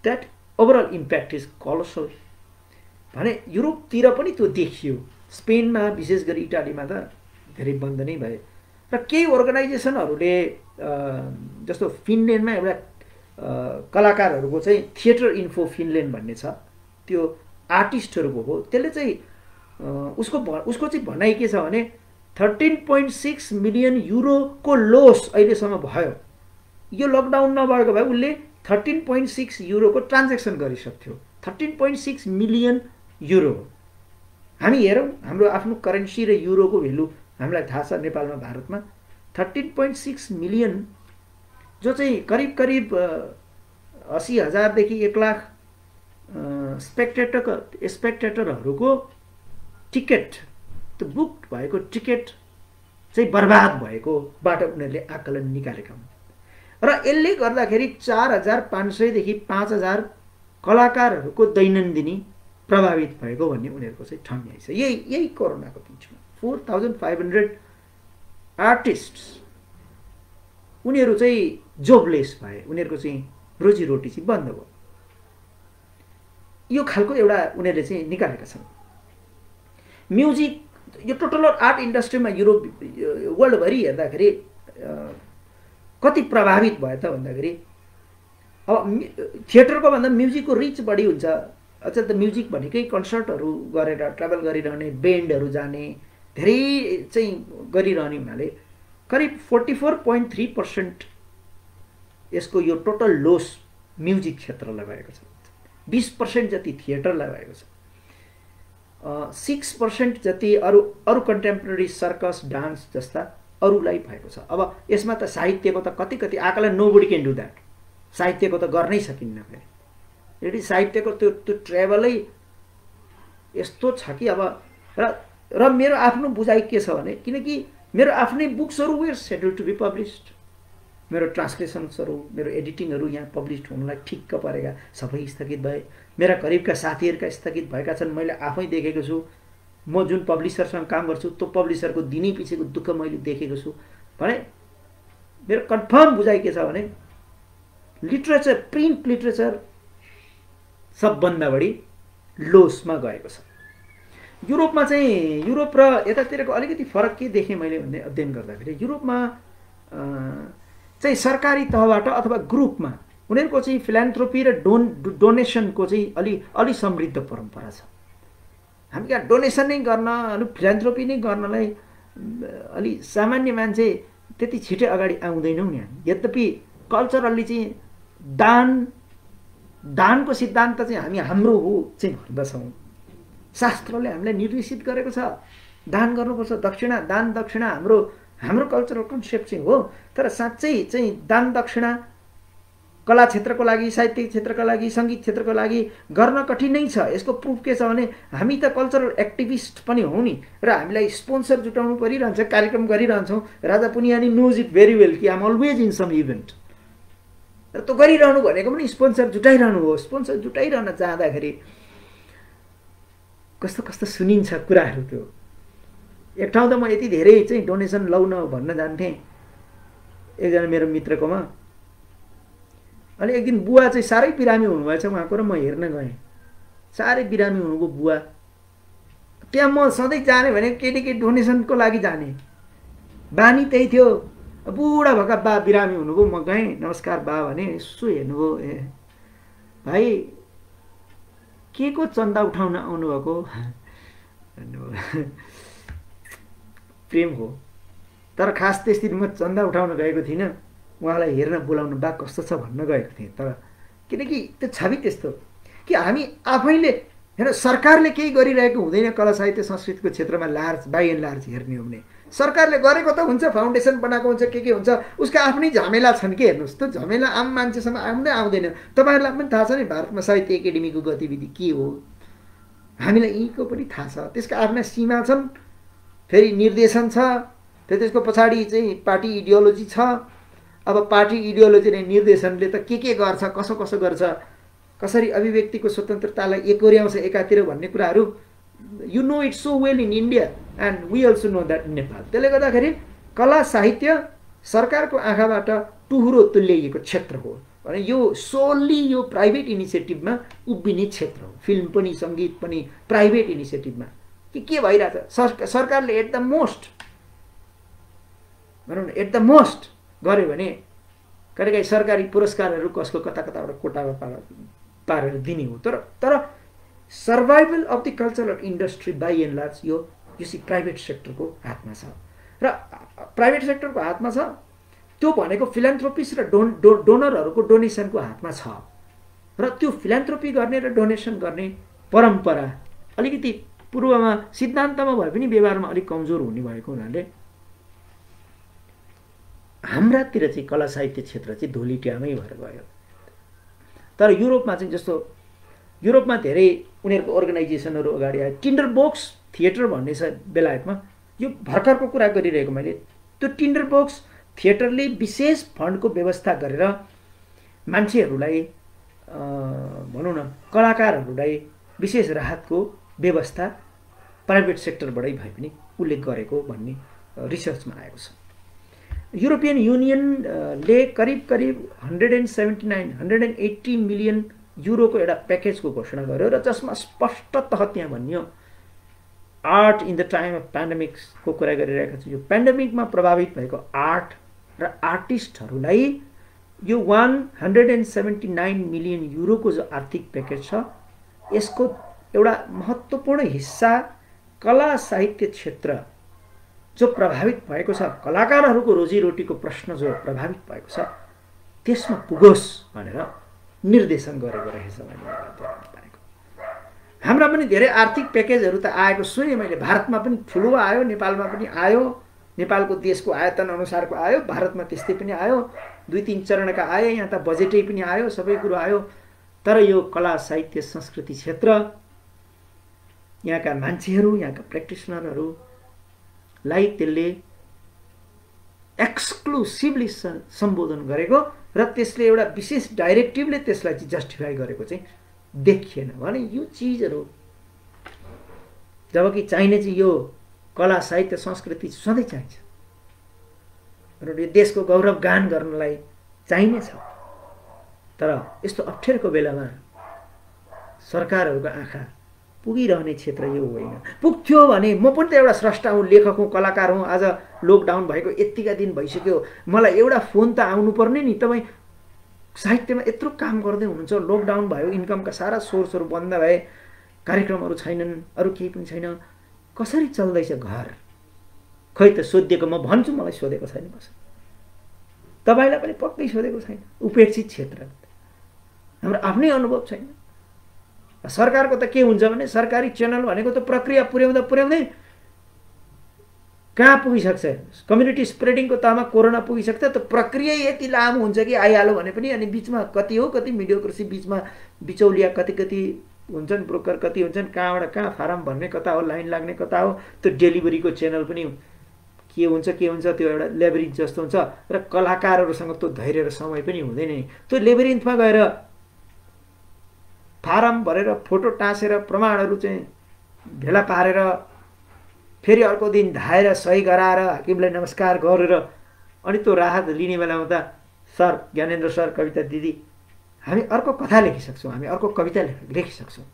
द्याट ओभरअल इम्प्याक्ट इज कलोसल भने युरोपतिर पनि त्यो देखियो। स्पेनमा विशेष गरी इटालीमा त धेरै बन्द नै भए। र केही अर्गनाइजेसनहरूले जस्तो फिनल्यान्डमा एउटा कलाकारहरूको चाहिँ थिएटर इन्फो फिनल्यान्ड भन्ने छ, त्यो आर्टिस्टहरूको हो। त्यसले चाहिँ उसको चाहिँ भनाइ के छ भने 13.6 मिलियन युरोको लोस अहिलेसम्म भयो। यो लकडाउन नभएको भए उसले 13.6 युरोको ट्रान्जेक्सन गरिसक्थ्यो। 13.6 million euro. हामी हेरौँ हाम्रो आफ्नो करेन्सी र युरोको भेल्यु हामीलाई थाहा छ। नेपालमा भारतमा 13.6 मिलियन जो चाहिँ करिब करिब 80,000 देखि 1 लाख स्पेक्टेटरहरूको टिकट, त्यो बुक भएको टिकट चाहिँ बर्बाद भएकोबाट उनीहरूले आकलन निकालेका हुन्। र यसले गर्दाखेरि 4,500 देखि 5,000 कलाकारहरूको दैनन्दिनी प्रभावित भएको भन्ने उनीहरूको चाहिँ ठम्याइ छ। यही कोरोनाको बिचमा 4,500 आर्टिस्ट्स उनीहरू चाहिँ जोबलेस भए। उनीहरूको चाहिँ रोजीरोटी चाहिँ बन्द भयो। यो खालको एउटा उनीहरूले चाहिँ निकालेका छन्। म्युजिक, यो टोटल आर्ट इन्डस्ट्रीमा युरोप वर्ल्डभरि हेर्दाखेरि कति प्रभावित भयो त भन्दाखेरि अब थिएटरको भन्दा म्युजिकको रिच बढी हुन्छ। अझ त म्युजिक भनेकै कन्सर्टहरू गरेर ट्राभल गरिरहने, बेन्डहरू जाने, धेरै चाहिँ गरिरहने हुनाले करिब 44.3% यसको यो टोटल लोस म्युजिक क्षेत्रलाई भएको छ। 20% जति थिएटरलाई भएको छ। 6% जति अरू कन्टेम्पोरेरी सर्कस, डान्स जस्ता अरूलाई भएको छ। अब यसमा त साहित्यको त कति कति आकलन नोबडी क्यान डु द्याट। साहित्यको त गर्नै सकिन्न। फेरि यदि साहित्यको त्यो ट्रेभलै यस्तो छ कि अब र मेरो आफ्नो बुझाइ के छ भने किनकि मेरो आफ्नै बुक्सहरू were scheduled to be published. मेरो ट्रान्सलेसन्सहरू, मेरो एडिटिङहरू यहाँ पब्लिस्ड हुनलाई ठिक्क परेका सबै स्थगित भए। मेरा करिबका साथीहरूका स्थगित भएका छन्। मैले आफै देखेको छु। म जुन पब्लिसरसँग काम गर्छु त्यो पब्लिसरको दिनै पछिको दुःख मैले देखेको छु। भने मेरो कन्फर्म बुझाइ के छ भने लिटरेचर, प्रिन्ट लिटरेचर सबभन्दा बढी लोसमा गएको छ। युरोपमा चाहिँ, युरोप र यतातिरको अलिकति फरक के देखेँ मैले भन्ने अध्ययन गर्दाखेरि, युरोपमा चाहिँ सरकारी तहबाट अथवा ग्रुपमा उनीहरूको चाहिँ फिलान्थ्रोपी र डोनेसनको चाहिँ अलि समृद्ध परम्परा छ। हामी कहाँ डोनेसन नै गर्न, फिलान्थ्रोपी नै गर्नलाई अलि सामान्य मान्छे त्यति छिटै अगाडि आउँदैनौँ नि। यद्यपि कल्चरल्ली चाहिँ दानको सिद्धान्त चाहिँ हामी हाम्रो हो चाहिँ भन्दछौँ। शास्त्रले हामीलाई निर्देशित गरेको छ दान गर्नुपर्छ। दक्षिणा, दान दक्षिणा हाम्रो कल्चरल कन्सेप्ट चाहिँ हो। तर साँच्चै चाहिँ दान दक्षिणा कला क्षेत्रको लागि, साहित्य क्षेत्रको लागि, सङ्गीत क्षेत्रको लागि गर्न कठिनै छ। यसको प्रुफ के छ भने हामी त कल्चरल एक्टिभिस्ट पनि हौँ नि, र हामीलाई स्पोन्सर जुटाउनु परिरहन्छ, कार्यक्रम गरिरहन्छौँ। Raja Puniyani knows it very well कि I'm always in some event. र त्यो गरिरहनु भनेको पनि स्पोन्सर जुटाइरहनु हो। स्पोन्सर जुटाइरहन जाँदाखेरि कस्तो कस्तो सुनिन्छ कुराहरू। त्यो एक ठाउँ त म यति धेरै चाहिँ डोनेसन लौ न भन्न जान्थेँ एकजना मेरो मित्रकोमा। अनि एक दिन बुवा चाहिँ साह्रै बिरामी हुनुभएछ उहाँको, र म हेर्न गएँ। साह्रै बिरामी हुनुको बुवा। त्यहाँ म सधैँ जाने भने केटी डोनेसनको लागि जाने बानी त्यही थियो। बुढा भएका बा बिरामी हुनुभयो। म गएँ, नमस्कार बा भने। यसो हेर्नुभयो, ए भाइ के को चन्दा उठाउन आउनुभएको भन्नुभयो। प्रेम हो। तर खास त्यस दिन म चन्दा उठाउन गएको थिइनँ, उहाँलाई हेर्न बोलाउनु बा कस्तो छ भन्न गएको थिएँ। तर किनकि त्यो छवि त्यस्तो कि हामी आफैले हेर, सरकारले केही गरिरहेको हुँदैन कला साहित्य संस्कृतिको क्षेत्रमा लार्ज बाई एन्ड लार्ज हेर्ने हो भने। सरकारले गरेको त हुन्छ, फाउन्डेसन बनाएको हुन्छ, के हुन्छ, उसका आफ्नै झमेला छन् के। हेर्नुहोस्, त्यो झमेला आम मान्छेसम्म आउँदै आउँदैन। तपाईँहरूलाई पनि थाहा छ नि भारतमा साहित्य एकाडेमीको गतिविधि के हो, हामीलाई यहीँको पनि थाहा छ। त्यसका आफ्ना सीमा छन्, फेरि निर्देशन छ, फेरि त्यसको पछाडि चाहिँ पार्टी इडियोलोजी छ। अब पार्टी इडियोलोजी र निर्देशनले त के गर्छ, कसो कसो गर्छ, कसरी अभिव्यक्तिको स्वतन्त्रतालाई एकोर्याउँछ एकातिर भन्ने कुराहरू you know it so well in India and we also know that in Nepal. त्यसले गर्दाखेरि कला साहित्य सरकारको आँखाबाट टुहुरो तुल्याइएको क्षेत्र हो भने यो सोल्ली यो प्राइभेट इनिसिएटिभमा उभिने क्षेत्र हो। फिल्म पनि, सङ्गीत पनि प्राइभेट इनिसिएटिभमा के भइरहेछ, सरकारले एट द मोस्ट भनौँ न एट द मोस्ट गर्यो भने कहिलेकाहीँ सरकारी पुरस्कारहरू कसको कता कताबाट कोटामा पारेर दिने हो। तर survival of the cultural industry by and large यो चाहिँ प्राइभेट सेक्टरको हातमा छ र प्राइभेट सेक्टरको हातमा छ। त्यो भनेको फिलान्थ्रोपिस्ट र डोनरहरूको डोनेसनको हातमा छ र त्यो फिलान्थ्रोपी गर्ने र डोनेसन गर्ने परम्परा अलिकति पूर्वमा सिद्धान्तमा भए पनि व्यवहारमा अलिक कमजोर हुने भएको हुनाले हाम्रातिर चाहिँ कला साहित्य क्षेत्र चाहिँ धुलिट्यामै भएर गयो। तर युरोपमा चाहिँ जस्तो युरोपमा धेरै उनीहरूको अर्गनाइजेसनहरू अगाडि आयो। टिन्डर बक्स थिएटर भन्ने छ बेलायतमा, यो भर्खरको कुरा गरिरहेको मैले। त्यो टिन्डर बक्स थिएटरले विशेष फन्डको व्यवस्था गरेर मान्छेहरूलाई भनौँ न कलाकारहरूलाई विशेष राहतको व्यवस्था प्राइभेट सेक्टरबाटै भए पनि उल्लेख गरेको भन्ने रिसर्चमा आएको छ। युरोपियन युनियनले करिब 180 मिलियन युरोको एउटा प्याकेजको घोषणा गर्यो र जसमा स्पष्टतः त्यहाँ भनियो art in the time of पेन्डेमिक्सको कुरा गरिरहेको छु। यो पेन्डेमिकमा प्रभावित भएको आर्ट र आर्टिस्टहरूलाई यो 179 मिलियन युरोको जो आर्थिक प्याकेज छ यसको एउटा महत्त्वपूर्ण हिस्सा कला साहित्य क्षेत्र जो प्रभावित भएको छ, कलाकारहरूको रोजीरोटीको प्रश्न जो प्रभावित भएको छ त्यसमा पुगोस् भनेर निर्देशन गरेको रहेछ मैले पाएको। हाम्रा पनि धेरै आर्थिक प्याकेजहरू त आएको सुने मैले। भारतमा पनि ठुलो आयो, नेपालमा पनि आयो, नेपालको देशको आयतन अनुसारको आयो, भारतमा त्यस्तै पनि आयो, 2-3 चरणका आयो, यहाँ त बजेटै पनि आयो, सबै कुरो आयो। तर यो कला साहित्य संस्कृति क्षेत्र यहाँका मान्छेहरू, यहाँका प्र्याक्टिसनरहरूलाई त्यसले एक्सक्लुसिभली सम्बोधन गरेको र त्यसले एउटा विशेष डाइरेक्टिभले त्यसलाई चाहिँ जस्टिफाई गरेको चाहिँ देखिएन भने यो चिजहरू जबकि चाहिने चाहिँ यो कला साहित्य संस्कृति सधैँ चाहिन्छ र यो देशको गौरव गान गर्नलाई चाहिने छ। तर यस्तो अप्ठ्यारोको बेलामा सरकारहरूको आँखा पुगिरहने क्षेत्र यो होइन। पुग्थ्यो भने म पनि त एउटा स्रष्टा हुँ, लेखक हुँ, कलाकार हुँ। आज लकडाउन भएको यतिका दिन भइसक्यो, मलाई एउटा फोन त आउनुपर्ने नि। तपाईँ साहित्यमा यत्रो काम गर्दै हुनुहुन्छ, लकडाउन भयो, इन्कमका सारा सोर्सहरू बन्द भए, कार्यक्रमहरू छैनन्, अरू केही पनि छैन, कसरी चल्दैछ घर? खै त सोधिएको, म भन्छु मलाई सोधेको छैन कसै, तपाईँलाई पनि पक्कै सोधेको छैन। उपेक्षित क्षेत्र, हाम्रो आफ्नै अनुभव छैन। सरकारको त के हुन्छ भने सरकारी च्यानल भनेको त प्रक्रिया पुर्याउँदा पुर्याउँदै कहाँ पुगिसक्छ, कम्युनिटी स्प्रेडिङको तहमा कोरोना पुगिसक्छ, त प्रक्रिया यति लामो हुन्छ कि आइहाल्यो भने पनि अनि बिचमा कति हो, कति मिडियोक्रेसी, बिचमा बिचौलिया कति हुन्छन्, ब्रोकर कति हुन्छन्, कहाँबाट कहाँ फारम भर्ने कता हो, लाइन लाग्ने कता हो, त्यो डेलिभरीको च्यानल पनि के हुन्छ त्यो एउटा लेबरिन्थ जस्तो हुन्छ र कलाकारहरूसँग त्यो धैर्य र समय पनि हुँदैन नि। त्यो लेबरिन्थमा गएर फारम भरेर फोटो टाँसेर प्रमाणहरू चाहिँ भेला पारेर फेरि अर्को दिन धाएर सही गराएर हाकिमलाई नमस्कार गरेर अनि त्यो राहत लिने बेलामा त सर, ज्ञानेन्द्र सर, कविता दिदी, हामी अर्को कथा लेखिसक्छौँ, हामी अर्को कविता लेखिसक्छौँ,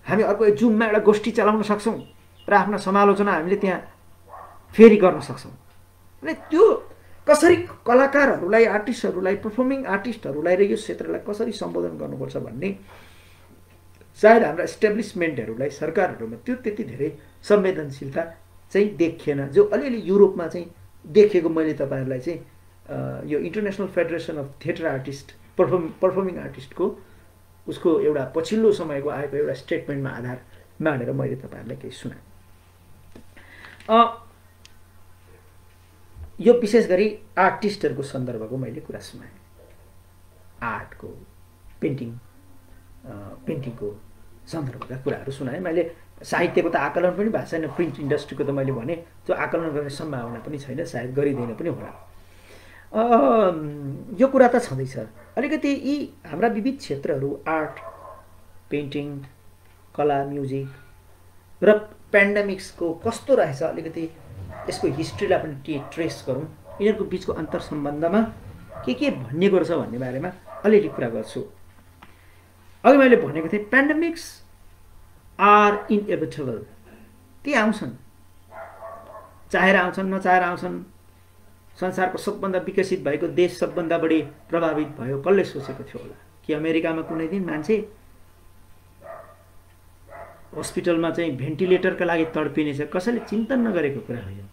हामी अर्को जुममा एउटा गोष्ठी चलाउन सक्छौँ र आफ्ना समालोचना हामीले त्यहाँ फेरि गर्न सक्छौँ। अनि त्यो कसरी कलाकारहरूलाई, आर्टिस्टहरूलाई, पर्फर्मिङ आर्टिस्टहरूलाई र यो क्षेत्रलाई कसरी सम्बोधन गर्नुपर्छ भन्ने सायद हाम्रा इस्टेब्लिसमेन्टहरूलाई, सरकारहरूमा त्यो त्यति धेरै संवेदनशीलता चाहिँ देखिएन, जो अलिअलि युरोपमा चाहिँ देखेको मैले तपाईँहरूलाई चाहिँ यो international federation of theatre artist, performing आर्टिस्टको उसको एउटा पछिल्लो समयको आएको एउटा स्टेटमेन्टमा आधार मानेर मैले तपाईँहरूलाई केही सुनाएँ। यो विशेष गरी आर्टिस्टहरूको सन्दर्भको मैले कुरा सुनाएँ। आर्टको पेन्टिङको सन्दर्भका कुराहरू सुनाएँ मैले। साहित्यको त आकलन पनि भएको छैन, प्रिन्ट इन्डस्ट्रीको त मैले भने त्यो आकलन गर्ने सम्भावना पनि छैन, सायद गरिँदैन पनि होला। यो कुरा त छँदैछ। अलिकति यी हाम्रा विविध क्षेत्रहरू आर्ट, पेन्टिङ, कला, म्युजिक र पेन्डेमिक्सको कस्तो रहेछ अलिकति यसको हिस्ट्रीलाई पनि ट्रेस गरौँ, यिनीहरूको बिचको अन्तर सम्बन्धमा के भनिएको रहेछ भन्ने बारेमा अलिअलि कुरा गर्छु। अघि मैले भनेको थिएँ पेन्डेमिक्स आर इनएभिटेबल, ती आउँछन्, चाहेर आउँछन् नचाहेर आउँछन्। संसारको सबभन्दा विकसित भएको देश सबभन्दा बढी प्रभावित भयो, कसले सोचेको थियो होला कि अमेरिकामा कुनै दिन मान्छे हस्पिटलमा चाहिँ भेन्टिलेटरका लागि तडपिनेछ? कसैले चिन्तन नगरेको कुरा हो यो,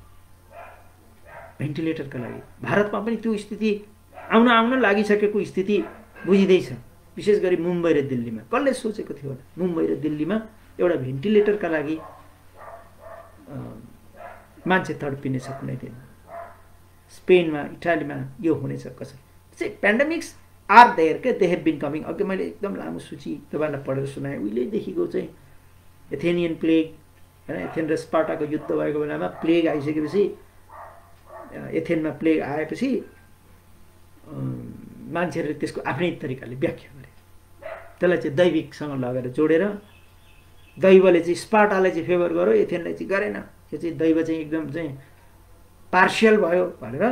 भेन्टिलेटरका लागि। भारतमा पनि त्यो स्थिति आउन लागिसकेको स्थिति बुझिँदैछ, विशेष गरी मुम्बई र दिल्लीमा। कसले सोचेको थियो होला मुम्बई र दिल्लीमा एउटा भेन्टिलेटरका लागि मान्छे तडपिनेछ कुनै दिन? स्पेनमा, इटालीमा यो हुनेछ कसै? चाहिँ पेन्डेमिक्स आर देयर के, दे हेभ बिन कमिङ। अघि मैले एकदम लामो सूची तपाईँलाई पढेर सुनाएँ। उहिलेदेखिको चाहिँ एथेनियन प्लेग, होइन, एथेन र स्पार्टाको युद्ध भएको बेलामा प्लेग आइसकेपछि, एथेनमा प्लेग आएपछि मान्छेहरूले त्यसको आफ्नै तरिकाले व्याख्या गरे। त्यसलाई चाहिँ दैविकसँग लगेर जोडेर दैवले चाहिँ स्पार्टालाई चाहिँ फेभर गर्यो, एथेनलाई चाहिँ गरेन। यो चाहिँ दैव चाहिँ एकदम चाहिँ पार्सियल भयो भनेर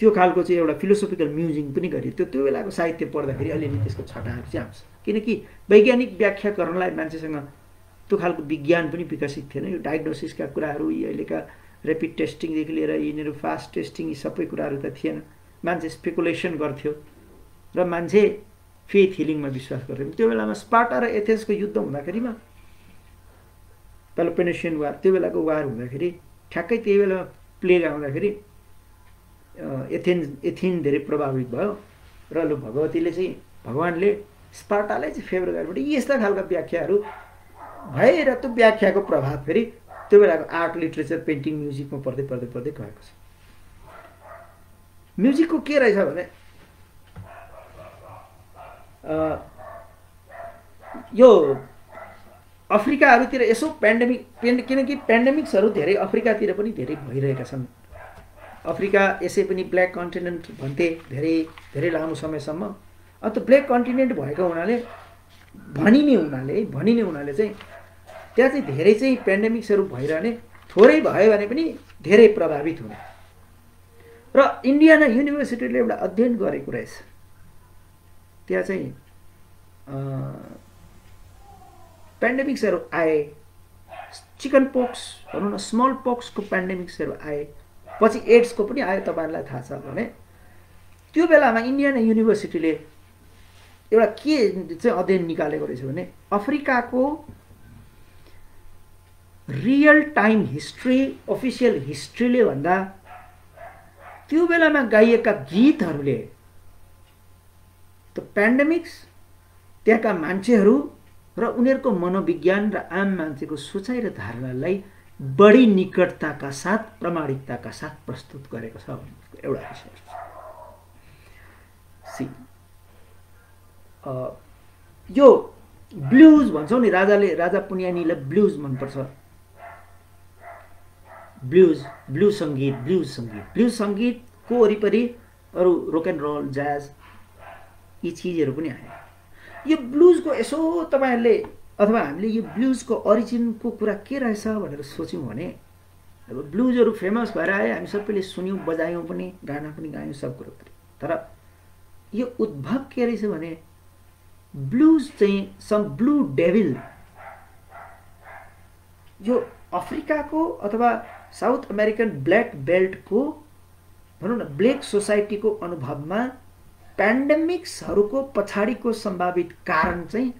त्यो खालको चाहिँ एउटा फिलोसोफिकल म्युजिङ पनि गरियो। त्यो बेलाको साहित्य पढ्दाखेरि अलिअलि त्यसको छटाहरू चाहिँ आउँछ, किनकि वैज्ञानिक व्याख्या गर्नलाई मान्छेसँग त्यो खालको विज्ञान पनि विकसित थिएन। यो डायग्नोसिसका कुराहरू, यी अहिलेका ऱ्यापिड टेस्टिङदेखि लिएर यिनीहरू फास्ट टेस्टिङ, यी सबै कुराहरू त थिएन। मान्छे स्पेकुलेसन गर्थ्यो र मान्छे फेथ हिलिङमा विश्वास गर्थ्यो। त्यो बेलामा स्पार्टा र एथेन्सको युद्ध हुँदाखेरिमा, पेलोपोनेसियन वार, त्यो बेलाको वार हुँदाखेरि ठ्याक्कै त्यही बेला प्लेग आउँदाखेरि एथेन धेरै प्रभावित भयो र लु भगवतीले चाहिँ, भगवान्ले स्पार्टालाई चाहिँ फेभर गरेबाट यस्ता खालका व्याख्याहरू भए र त्यो व्याख्याको प्रभाव फेरि त्यो बेलाको आर्ट, लिटरेचर, पेन्टिङ, म्युजिकमा पर्दै गएको छ। म्युजिकको के रहेछ भने यो अफ्रिकाहरूतिर यसो किनकि पेन्डेमिक्सहरू धेरै अफ्रिकातिर पनि धेरै भइरहेका छन्। अफ्रिका यसै पनि ब्ल्याक कन्टिनेन्ट भन्थे धेरै लामो समयसम्म। अन्त ब्ल्याक कन्टिनेन्ट भएको हुनाले भनिने हुनाले चाहिँ त्यहाँ चाहिँ धेरै चाहिँ पेन्डेमिक्सहरू भइरहने, थोरै भयो भने पनि धेरै प्रभावित हुने। र इन्डियाना युनिभर्सिटीले एउटा अध्ययन गरेको रहेछ, त्यहाँ चाहिँ पेन्डेमिक्सहरू आए, चिकन पोक्स भनौँ न, स्मल पोक्सको पेन्डेमिक्सहरू आए, पछि एड्सको पनि आयो। तपाईँहरूलाई थाहा छ भने त्यो बेलामा इन्डियाना युनिभर्सिटीले एउटा के चाहिँ अध्ययन निकालेको रहेछ भने अफ्रिकाको रियल टाइम हिस्ट्री, अफिसियल हिस्ट्रीले भन्दा त्यो बेलामा गाइएका गीतहरूले त पेन्डेमिक्स, त्यहाँका मान्छेहरू र उनीहरूको मनोविज्ञान र आम मान्छेको सोचाइ र धारणालाई बढी निकटताका साथ, प्रामाणिकताका साथ प्रस्तुत गरेको छ भन्ने एउटा विषय छ। यो ब्लुज भन्छौँ नि, राजा पुन्यानीलाई ब्लुज मनपर्छ। ब्लुज सङ्गीतको वरिपरि अरू रोक एन्ड रोल, ज्याज, यी चिजहरू पनि आए। यो ब्लुजको यसो तपाईँहरूले अथवा हामीले यो ब्लुजको ओरिजिनको कुरा के रहेछ भनेर सोच्यौँ भने, अब ब्लुजहरू फेमस भएर आए, हामी सबैले सुन्यौँ, बजायौँ पनि, गाना पनि गायौँ, सब कुरो गऱ्यौँ। तर यो उद्भव के रहेछ भने ब्लुज चाहिँ सम ब्लू डेभिल, यो अफ्रिकाको अथवा साउथ अमेरिकन ब्ल्याक बेल्टको भनौँ न ब्ल्याक सोसाइटीको अनुभवमा पेन्डेमिक्सहरूको पछाडिको सम्भावित कारण चाहिँ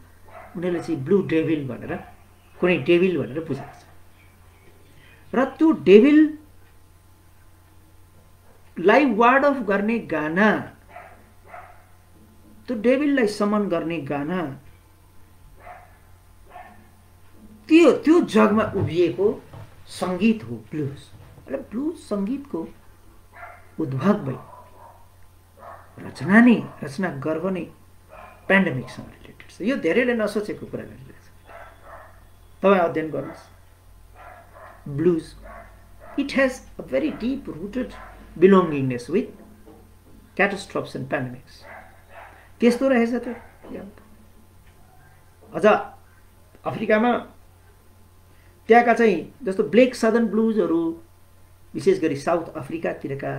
उनीहरूले चाहिँ ब्लू डेभिल भनेर, कुनै डेभिल भनेर बुझाएको छ। र त्यो डेभिललाई वार्ड अफ गर्ने गाना, त्यो डेभिललाई समन गर्ने गाना, त्यो जगमा उभिएको सङ्गीत हो ब्लुज। ब्लुज सङ्गीतको उद्भव भई रचना गर्व नै पेन्डेमिकसँग रिलेटेड छ। यो धेरैले नसोचेको कुरा गरिरहेछ। तपाईँ अध्ययन गर्नुहोस् blues, it has a very deep rooted belongingness with catastrophes and pandemics. त्यस्तो रहेछ त। अझ अफ्रिकामा त्यहाँका चाहिँ जस्तो ब्लेक सदर्न ब्लुजहरू, विशेष गरी साउथ अफ्रिकातिरका,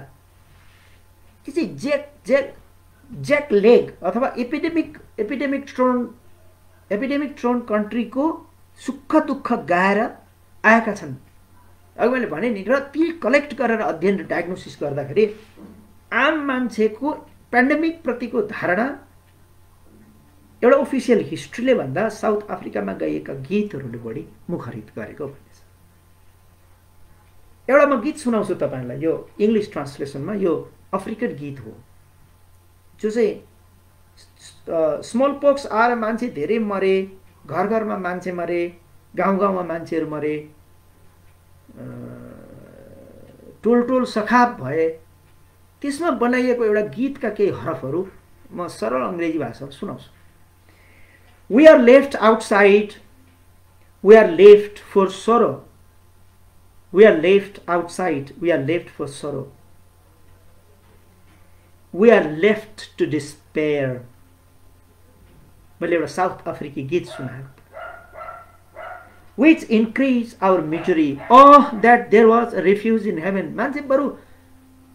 त्यो चाहिँ ज्याक लेग अथवा एपिडेमिक ट्रोन कन्ट्रीको सुख दुःख गाएर आएका छन्। अघि मैले भने नि, र ती कलेक्ट गरेर अध्ययन र डायग्नोसिस गर्दाखेरि आम मान्छेको पेन्डेमिक प्रतिको धारणा एउटा ओफिसियल हिस्ट्रीले भन्दा साउथ अफ्रिकामा गाइएका गीतहरूले बढी मुखरित गरेको भन्ने छ। एउटा म गीत सुनाउँछु तपाईँलाई, यो इङ्ग्लिस ट्रान्सलेसनमा। यो अफ्रिकन गीत हो जो चाहिँ स्मल पोक्स आएर मान्छे धेरै मरे, घर घरमा मान्छे मरे, गाउँ गाउँमा मान्छेहरू मरे, टोल सखाप भए। त्यसमा बनाइएको एउटा गीतका केही हरफहरू म सरल अङ्ग्रेजी भाषामा सुनाउँछु। We are left outside, we are left for sorrow. We are left outside, we are left for sorrow. We are left to despair. मैले एउटा साउथ अफ्रिकी गीत सुनाएँ। Which increase our misery. Oh, that there was a refuge in heaven. मान्छे बरु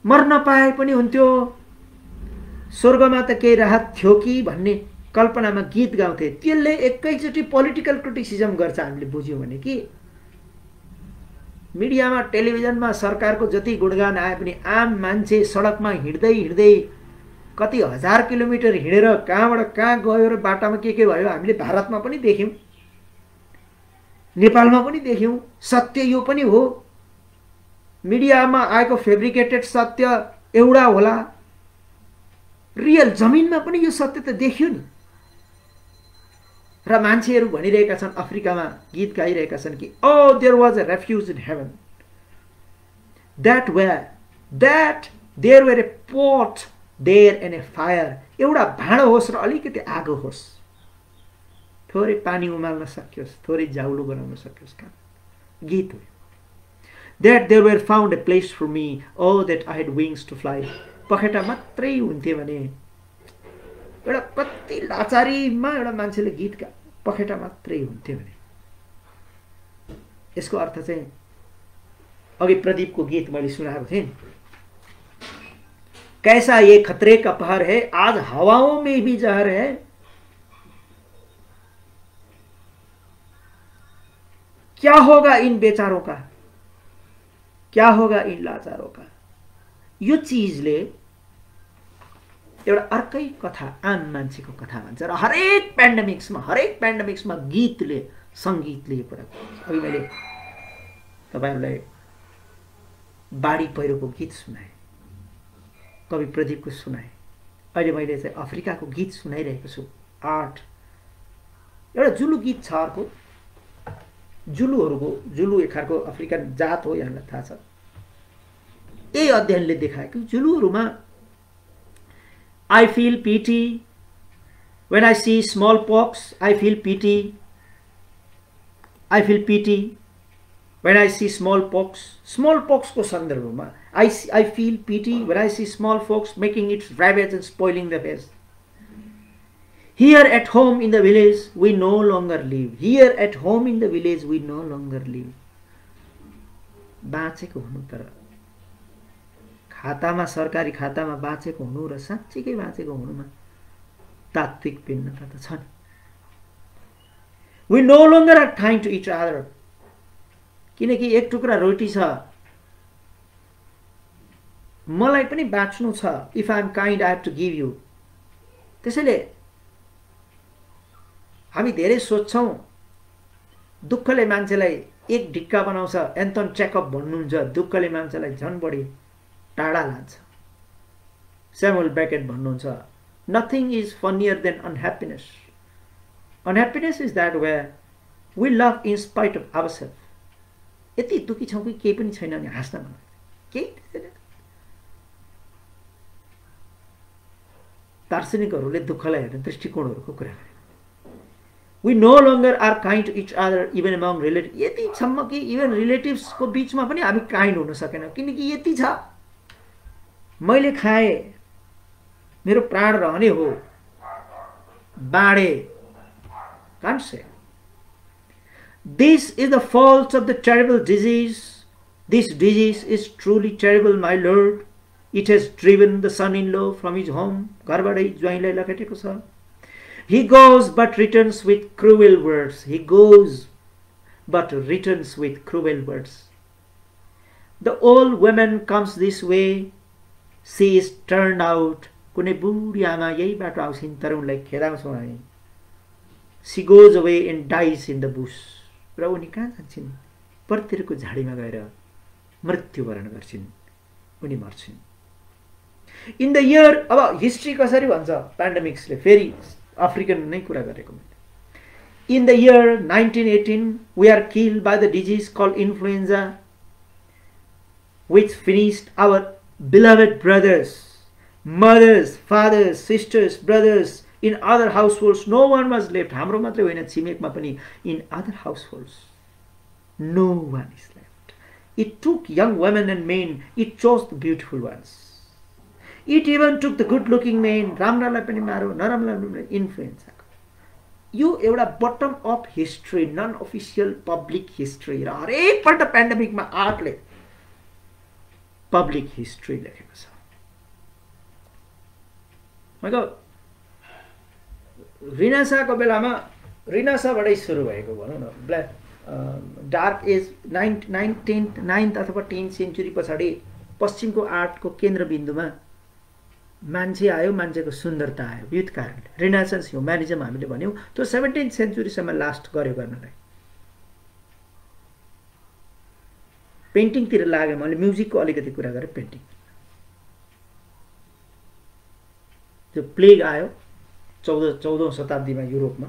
मर्न पाए पनि हुन्थ्यो, स्वर्गमा त केही राहत थियो कि भन्ने कल्पनामा गीत गाउँथे। त्यसले एकैचोटि पोलिटिकल क्रिटिसिजम गर्छ हामीले बुझ्यौँ भने कि मिडियामा टेलिभिजनमा सरकारको जति गुणगान आए पनि आम मान्छे सडकमा हिँड्दै हिँड्दै कति हजार किलोमिटर हिँडेर कहाँबाट कहाँ गयो र बाटामा के भयो हामीले भारतमा पनि देख्यौँ, नेपालमा पनि देख्यौँ। सत्य यो पनि हो, मिडियामा आएको फेब्रिकेटेड सत्य एउटा होला, रियल जमिनमा पनि यो सत्य त देखियो नि। र मान्छेहरू भनिरहेका छन्, अफ्रिकामा गीत गाइरहेका छन् कि oh there was a refuge in heaven, that there were a pot there and a fire. एउटा भाँडो होस् र अलिकति आगो होस्, थोरै पानी उमाल्न सकियोस्, थोरै जाउलो बनाउन सकियोस्, काम गीत हो। That there were found a place for me, oh that I had wings to fly. पखेटा मात्रै हुन्थे भने एउटा कति लाचारीमा एउटा मान्छेले गीत पखेटा मात्रै हुन्थ्यो भने। यसको अर्थ चाहिँ अघि प्रदीपको गीत मैले सुनाएको थिएँ, कैसा ये खतरे का पहर है, आज हवाओं में भी जहर है। क्या होगा इन बेचारों का, क्या होगा इन लाचारों का। यो चिजले एउटा अर्कै कथा, आम मान्छेको कथा भन्छ र हरेक पेन्डेमिक्समा गीतले, सङ्गीतले यो कुरा गर्छ। अघि मैले तपाईँहरूलाई बाढी पहिरोको गीत सुनाएँ, कवि प्रदीपको सुनाएँ। अहिले मैले चाहिँ अफ्रिकाको गीत सुनाइरहेको छु। आर्ट एउटा जुलु गीत छ, अर्को जुलु एक खालको अफ्रिकन जात हो, यहाँलाई थाहा छ। यही अध्ययनले देखायो कि जुलुहरूमा I feel pity when I see smallpox. I feel pity when I see smallpox. Smallpox को सन्दर्भमा I feel pity when I see smallpox making its ravage and spoiling the best. Here at home in the village we no longer live. Here at home in the village we no longer live. बाँचेको हुनु तर खातामा, सरकारी खातामा बाँचेको हुनु र साँच्चीकै बाँचेको हुनुमा तात्विक भिन्नता त छ नि। We no longer are kind to each other. किनकि एक टुक्रा रोटी छ, मलाई पनि बाँच्नु छ। If I am kind, I have to give you. त्यसैले हामी धेरै सोच्छौं, दुःखले मान्छेलाई एक ढिक्का बनाउँछ। एन्टन चेकअप भन्नुहुन्छ, दुःखले मान्छेलाई झन बढी टाढा लान्छ। स्यामुअल बेकेट भन्नुहुन्छ, nothing is funnier than unhappiness. Unhappiness is that where we love in spite of ourselves. यति दुखी छौं कि केही पनि छैन नि हाँस्न मन, केही छैन। दार्शनिकहरूले दुःखलाई हेर्ने दृष्टिकोणहरूको कुरा गरे। We no longer are kind to each other even among relatives. यतिसम्म कि इभन रिलेटिभ्सको बिचमा पनि हामी काइन्ड हुन सकेन, किनकि यति छ, मैले खाएँ, मेरो प्राण रहने हो, बाँडे, can't say. This is the fault of the terrible disease. This disease is truly terrible, my lord. It has driven the son-in-law from his home. घरबाटै ज्वाइँलाई लखेटेको छ. He goes but returns with cruel words. He goes but returns with cruel words. The old woman comes this way. She is turned out. कुनै बुढी आमा यही बाटो आउँछिन् तर उनलाई खेदाउँछौँ हामी. She goes away and dies in the bush. र उनी कहाँ जान्छन्? परतिरको झाडीमा गएर मृत्युवरण गर्छिन्, उनी मर्छिन्. इन द इयर, अब हिस्ट्री कसरी भन्छ पेन्डेमिक्सले, फेरि अफ्रिकन नै कुरा गरेको. In the year 1918 we are killed by the disease called influenza, which finished our beloved brothers, mothers, fathers, sisters, brothers in other households. No one was left. हाम्रो मात्रै होइन, छिमेकमा पनि. In other households no one is left. It took young women and men. It chose the beautiful ones. It even took the good looking men. राम्रालाई पनि मारो, नराम्रालाई influenza. यो एउटा bottom up history, non official public history, र हरेकपल्ट पेन्डेमिकमा आर्टले public history लेखेको छ. मैले रिनासाको बेलामा, रिनासाबाटै सुरु भएको भनौँ न, डार्क एज 9th अथवा 10th सेन्चुरी पछाडि पश्चिमको आर्टको केन्द्रबिन्दुमा मान्छे आयो, मान्छेको सुन्दरता आयो. युथ कारणले रिनासेन्स ह्युम्यानिजम हामीले भन्यौँ, त्यो 17th सेन्चुरीसम्म लास्ट गर्यो गर्नलाई. पेन्टिङतिर लाग्यो. मैले म्युजिकको अलिकति कुरा गरेँ. पेन्टिङ, त्यो प्लेग आयो 14औं शताब्दीमा युरोपमा.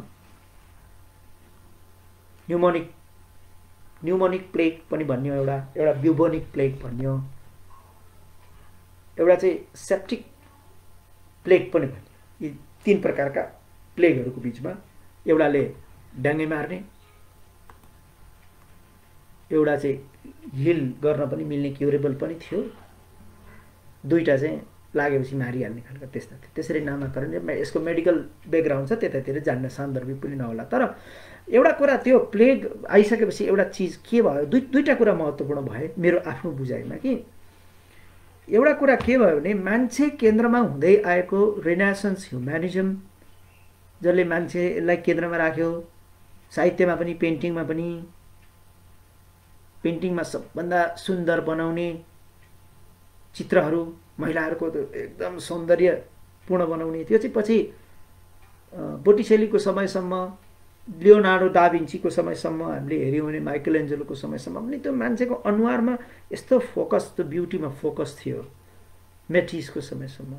न्युमोनिक प्लेग पनि भन्यो, एउटा ब्युबोनिक प्लेग भन्यो, एउटा चाहिँ सेप्टिक प्लेग पनि भन्यो. यी 3 प्रकारका प्लेगहरूको बिचमा एउटाले डाङ्गे मार्ने, एउटा चाहिँ हिल गर्न पनि मिल्ने, क्युरेबल पनि थियो, दुईटा चाहिँ लागेपछि मारिहाल्ने खालको त्यस्ता थियो. त्यसरी नामाकरण. यसको मेडिकल ब्याकग्राउन्ड छ, त्यतातिर जान्न सान्दर्भिक पनि नहोला. तर एउटा कुरा, त्यो प्लेग आइसकेपछि एउटा चिज के भयो, दुईटा कुरा महत्त्वपूर्ण भए मेरो आफ्नो बुझाइमा. कि एउटा कुरा के भयो भने, मान्छे केन्द्रमा हुँदै आएको रेनेसान्स ह्युम्यानिजम, जसले मान्छेलाई केन्द्रमा राख्यो, साहित्यमा पनि, पेन्टिङमा पनि. पेन्टिङमा सबभन्दा सुन्दर बनाउने चित्रहरू, महिलाहरूको एकदम सौन्दर्यपूर्ण बनाउने. त्यो चाहिँ पछि बोटिसेलीको समयसम्म, लियोनार्डो डा भिन्चीको समयसम्म हामीले हेऱ्यौँ भने, माइकल एन्जेलोको समयसम्म पनि त्यो मान्छेको अनुहारमा यस्तो फोकस, त्यो ब्युटीमा फोकस थियो. मेटिसको समयसम्म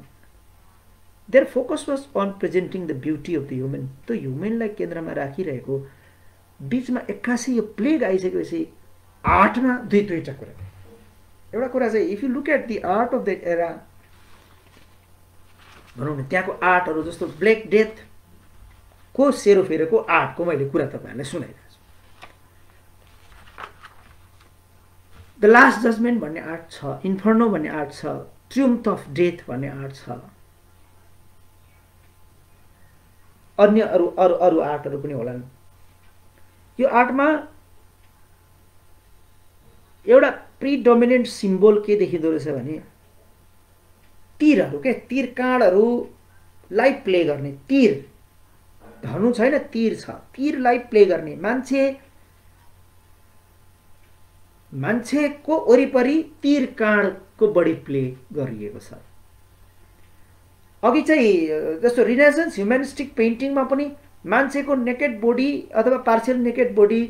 there focus was on presenting the beauty of the human. त्यो ह्युमनलाई केन्द्रमा राखिरहेको बिचमा एक्कासी यो प्लेग आइसकेपछि आर्टमा दुईटा कुरा. एउटा कुरा चाहिँ, if you look at the art of the era, भनौँ न, त्यहाँको आर्टहरू जस्तो ब्ल्याक डेथ को सेरोफेरोको आर्टको मैले कुरा तपाईँहरूलाई सुनाइरहेको छु. द लास्ट जजमेन्ट भन्ने आर्ट छ, इन्फर्नो भन्ने आर्ट छ, ट्रिम्फ अफ डेथ भन्ने आर्ट छ, अन्य अरू आर्टहरू पनि होलान्. यो आर्टमा एउटा प्रिडोमिनेन्ट सिम्बोल के देखिँदो रहेछ भने, तीरहरू के, तीर काँडहरूलाई प्ले गर्ने. तीर धनु छैन, तीर छ, तीरलाई प्ले गर्ने. मान्छेको वरिपरि तीर काँडको बढी प्ले गरिएको छ. अघि चाहिँ जस्तो रिनेसान्स ह्युम्यानिस्टिक पेन्टिङमा पनि मान्छेको नेकेड बडी अथवा पार्शियल नेकेड बडी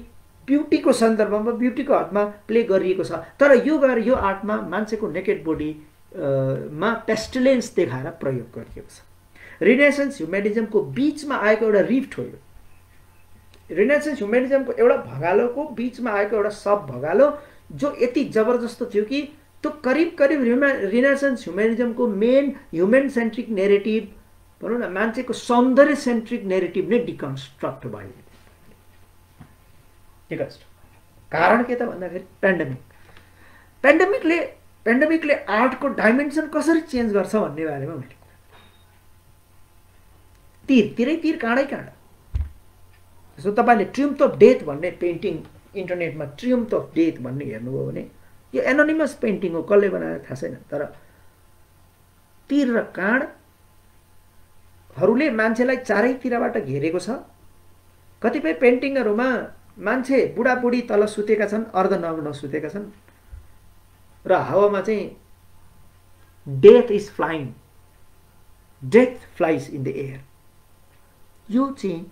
ब्युटीको सन्दर्भमा, ब्युटीको हदमा प्ले गरिएको छ. तर यो आर्टमा मान्छेको नेकेड बडीमा पेस्टलेन्स देखाएर प्रयोग गरिएको छ. रिनेसान्स ह्युम्यानिजमको बिचमा आएको एउटा रिफ्ट हो यो. रिनेसान्स ह्युम्यानिजमको एउटा भगालोको बिचमा आएको एउटा सब भगालो, जो यति जबरजस्त थियो कि त्यो करिब रिनेसान्स ह्युम्यानिजमको मेन ह्युमन सेन्ट्रिक नेरेटिभ भनौँ न मान्छेको सौन्दर्य सेन्ट्रिक नेरेटिभ नै डिकन्स्ट्रक्ट भयो। कारण के त भन्दाखेरि पेन्डेमिकले आर्टको डाइमेन्सन कसरी चेन्ज गर्छ भन्ने बारेमा मैले तीरै काँडै काँड। जस्तो तपाईँले ट्रिम्थ अफ डेथ भन्ने पेन्टिङ इन्टरनेटमा ट्रिम्थ अफ डेथ भन्ने हेर्नुभयो भने यो एनोनिमस पेन्टिङ हो, कसले बनाएर थाहा छैन, तर तीर र काँडहरूले मान्छेलाई चारैतिरबाट घेरेको छ। कतिपय पेन्टिङहरूमा मान्छे बुढाबुढी तल सुतेका छन्, अर्धनग्न सुतेका छन् र हावामा चाहिँ death is flying, death flies in the air. यो चाहिँ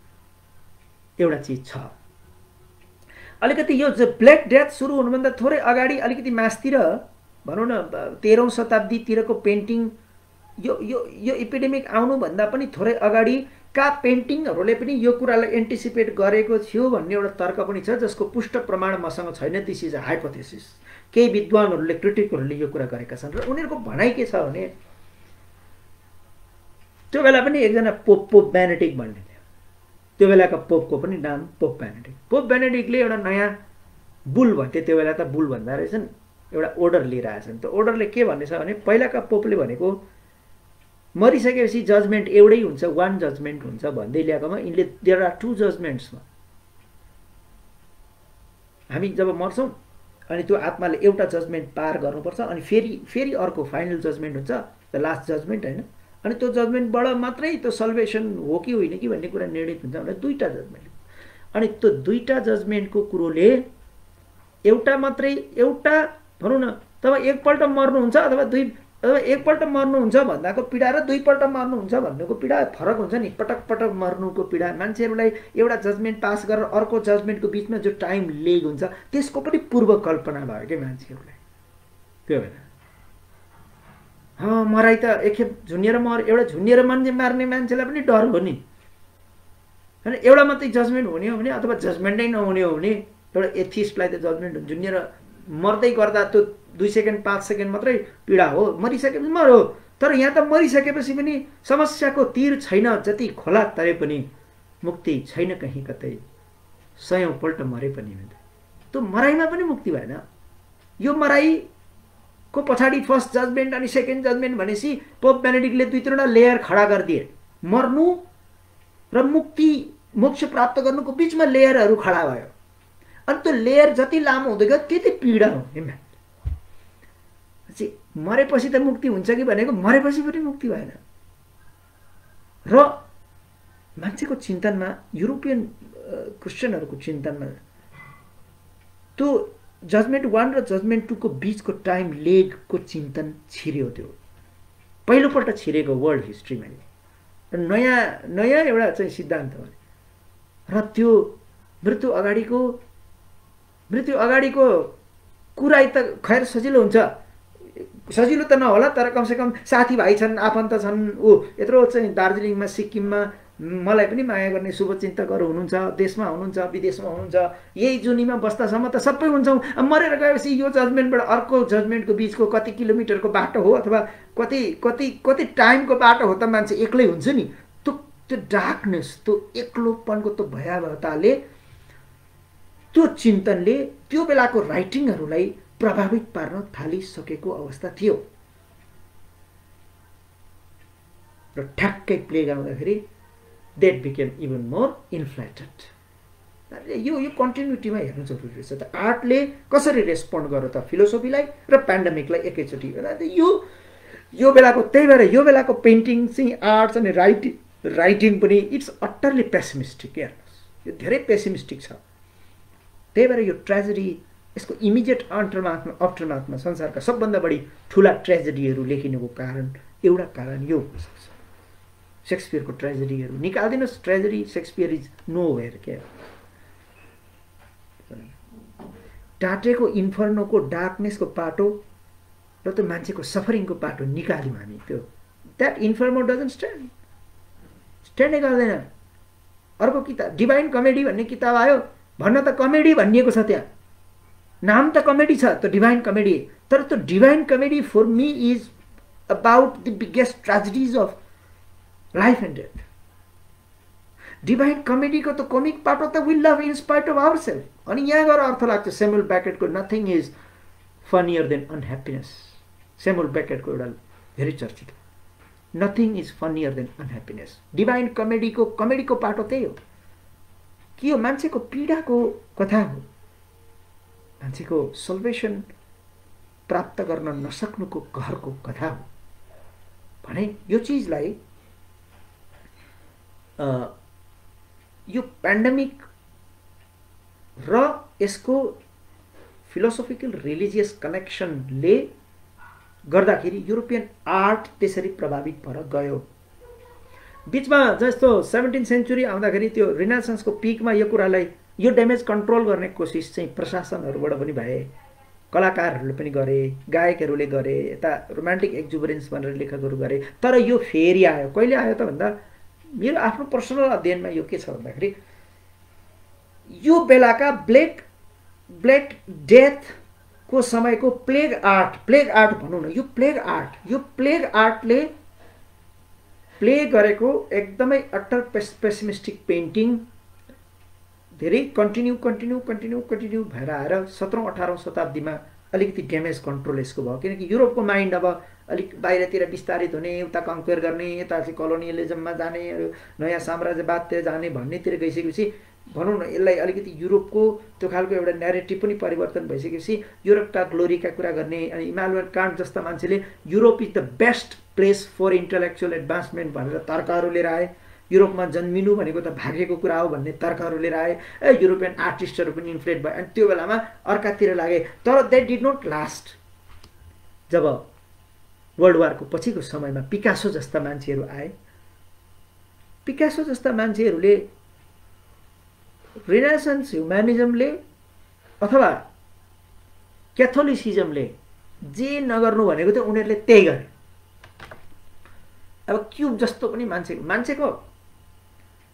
एउटा चिज छ। अलिकति यो ब्ल्याक डेथ सुरु हुनुभन्दा थोरै अगाडि अलिकति मासतिर भनौँ न 13औं शताब्दीतिरको पेन्टिङ यो एपिडेमिक आउनुभन्दा पनि थोरै अगाडि का पेन्टिङहरूले पनि यो कुरालाई एन्टिसिपेट गरेको थियो भन्ने एउटा तर्क पनि छ, जसको पुष्ट प्रमाण मसँग छैन। This is a hypothesis. केही विद्वानहरूले, क्रिटिकहरूले यो कुरा गरेका छन् र उनीहरूको भनाइ के छ भने त्यो बेला पनि एकजना पोप बेनेडिक्ट भन्ने थियो। त्यो बेलाको पोपको पनि नाम पोप बेनेडिक्ट। पोप बेनेडिक्टले एउटा नयाँ बुल भन्थे, त्यो बेला त बुल भन्दा रहेछन्, एउटा ओर्डर लिएर आएछन्। त्यो ओर्डरले के भन्नेछ भने पहिलाका पोपले भनेको मरिसकेपछि जजमेन्ट एउटै हुन्छ, वान जजमेन्ट हुन्छ भन्दै ल्याएकोमा यिनले देयर आर 2 जजमेन्ट्स। हामी जब मर्छौँ अनि त्यो आत्माले एउटा जजमेन्ट पार गर्नुपर्छ अनि फेरि अर्को फाइनल जजमेन्ट हुन्छ, द लास्ट जजमेन्ट होइन। अनि त्यो जजमेन्टबाट मात्रै त्यो सल्भेसन हो कि होइन कि भन्ने कुरा निर्णित हुन्छ भने 2टा जजमेन्ट। अनि त्यो 2टा जजमेन्टको कुरोले एउटा भनौँ न, तपाईँ एकपल्ट मर्नुहुन्छ अथवा एकपल्ट मर्नुहुन्छ भन्दाको पीडा र 2पल्ट मर्नुहुन्छ भन्नुको पीडा फरक हुन्छ नि। पटक पटक मर्नुको पीडा, मान्छेहरूलाई एउटा जजमेन्ट पास गरेर अर्को जजमेन्टको बिचमा जो टाइम लेग हुन्छ त्यसको पनि पूर्व कल्पना भयो क्या मान्छेहरूलाई त्यो बेला। मराइ त एकखेप झुन्निएर एउटा झुन्निएर मार्ने मान्छेलाई पनि डर हो नि होइन। एउटा मात्रै जजमेन्ट हुने हो भने अथवा जजमेन्टै नहुने हो भने एउटा एथिस्टलाई त जजमेन्ट झुन्निएर मर्दै गर्दा त्यो 2 सेकेन्ड 5 सेकेन्ड मात्रै पीडा हो, मरिसकेपछि मर्यो। तर यहाँ त मरिसकेपछि पनि समस्याको तीर छैन, जति खोला तरे पनि मुक्ति छैन कहीँ कतै, 100औं पल्ट मरे पनि त्यो मराइमा पनि मुक्ति भएन। यो मराइको पछाडि फर्स्ट जजमेन्ट अनि सेकेन्ड जजमेन्ट भनेपछि पोप बेनेडिक्टले 2-3वटा लेयर खडा गरिदिए। मर्नु र मोक्ष प्राप्त गर्नुको बिचमा लेयरहरू खडा भयो। अनि त्यो लेयर जति लामो हुँदै गयो त्यति पीडा हुने। मरेपछि त मुक्ति हुन्छ कि भनेको मरेपछि पनि मुक्ति भएन। र मान्छेको चिन्तनमा, युरोपियन क्रिस्चियनहरूको चिन्तनमा त्यो जजमेन्ट 1 र जजमेन्ट 2 को बिचको टाइम लेगको चिन्तन छिर्यो। त्यो पहिलोपल्ट छिरेको वर्ल्ड हिस्ट्रीमा नयाँ एउटा चाहिँ सिद्धान्त हो। र त्यो मृत्यु अगाडिको कुरा त खैर सजिलो हुन्छ, सजिलो त नहोला तर कमसेकम साथीभाइ छन्, आफन्त छन्, यत्रो चाहिँ दार्जिलिङमा सिक्किममा मलाई पनि माया गर्ने शुभचिन्तकहरू हुनुहुन्छ, देशमा हुनुहुन्छ, विदेशमा हुनुहुन्छ, यही जुनीमा बस्दासम्म त सबै हुन्छौँ। मरेर गएपछि यो जजमेन्टबाट अर्को जजमेन्टको बिचको कति किलोमिटरको बाटो हो अथवा कति टाइमको बाटो हो त मान्छे एक्लै हुन्छ नि। त्यो डार्कनेस, त्यो एक्लोपनको त्यो भयावहताले, त्यो चिन्तनले त्यो बेलाको राइटिङहरूलाई प्रभावित पार्न थालिसकेको अवस्था थियो। र ठ्याक्कै प्ले गर्दाखेरि that became even more inflated. यो कन्टिन्युटीमा हेर्नु जरुरी रहेछ। त आर्टले कसरी रेस्पोन्ड गर्यो त फिलोसोफीलाई र पेन्डेमिकलाई एकैचोटि। यो बेलाको, त्यही भएर यो बेलाको पेन्टिङ चाहिँ, आर्ट्स अनि राइटिङ पनि इट्स अटरली पेसिमिस्टिक। हेर्नुहोस्, यो धेरै पेसिमिस्टिक छ। त्यही भएर यो ट्रेजेडी, यसको इमिडिएट आफ्टरमाथमा संसारका सबभन्दा बढी ठुला ट्रेजेडीहरू लेखिनुको एउटा कारण यो हुनसक्छ। शेक्सपियरको ट्रेजेडीहरू निकाल्दिनुहोस्, tragedy Shakespeare is nowhere क्या। टाटेको इन्फर्नोको डार्कनेसको पाटो र त्यो मान्छेको सफरिङको पाटो निकाल्यौँ हामी, त्यो द्याट इन्फर्नो डजन्ट स्ट्यान्डै गर्दैन। अर्को किताब डिभाइन कमेडी भन्ने किताब आयो, भन्न त कमेडी भनिएको छ, त्यहाँ नाम त कमेडी छ, त्यो डिभाइन कमेडी। तर त्यो divine comedy for me is about the biggest tragedies of life and death. Divine कमेडीको त कमिक पार्ट हो त we love in spite of our self. अनि यहाँ गएर अर्थ लाग्छ स्यामुअल बेकेटको nothing is funnier than unhappiness. Samuel बेकेटको एउटा धेरै चर्चित nothing is funnier than unhappiness. Divine कमेडीको पार्ट हो त्यही हो कि यो मान्छेको पीडाको कथा हो, मान्छेको सल्भेसन प्राप्त गर्न नसक्नुको कहरको कथा हो भने यो चिजलाई यो पेन्डेमिक र यसको फिलोसोफिकल रिलिजियस कनेक्सनले गर्दाखेरि युरोपियन आर्ट त्यसरी प्रभावित भएर गयो। बीचमा जस्तो 17th सेन्चुरी आउँदाखेरि त्यो रिनेसान्सको पिकमा यो कुरालाई यो ड्यामेज कन्ट्रोल गर्ने कोसिस चाहिँ प्रशासनहरूबाट पनि भए, कलाकारहरूले पनि गरे, गायकहरूले गरे, यता रोमान्टिक एक्जुबरेन्स भनेर लेखकहरू गरे। तर यो फेरि आयो। कहिले आयो त भन्दा मेरो आफ्नो पर्सनल अध्ययनमा यो के छ भन्दाखेरि यो बेलाका ब्ल्याक डेथको समयको प्लेग आर्ट भनौँ न, यो प्लेग आर्टले प्ले गरेको एकदमै अट्टर पेसिमिस्टिक पेन्टिङ धेरै कन्टिन्यू भएर आएर 17औं 18औं शताब्दीमा अलिकति ड्यामेज कन्ट्रोल यसको भयो। किनकि युरोपको माइन्ड अब अलिक बाहिरतिर विस्तारित हुने, उता कन्क्वेयर गर्ने, यता चाहिँ कोलोनियलिजममा जाने, नयाँ साम्राज्यवादतिर जाने भन्नेतिर गइसकेपछि भनौँ न यसलाई अलिकति युरोपको त्यो खालको एउटा न्यारेटिभ पनि परिवर्तन भइसकेपछि युरोपका ग्लोरीका कुरा गर्ने। अनि इमानुएल कान्ट जस्ता मान्छेले Europe is the best place for intellectual advancement भनेर तर्कहरू लिएर आए। युरोपमा जन्मिनु भनेको त भाग्यको कुरा हो भन्ने तर्कहरू लिएर आए। युरोपियन आर्टिस्टहरू पनि इन्फ्लुएन्ट भए। अनि त्यो बेलामा अर्कातिर लागे। तर द्याट डिड नट लास्ट। जब वर्ल्ड वारको पछिको समयमा पिकासो जस्ता मान्छेहरू आए, पिकासो जस्ता मान्छेहरूले रिनेसान्स ह्युम्यानिजमले अथवा क्याथोलिसिजमले जे नगर्नु भनेको थियो उनीहरूले त्यही गरे। अब क्युब जस्तो पनि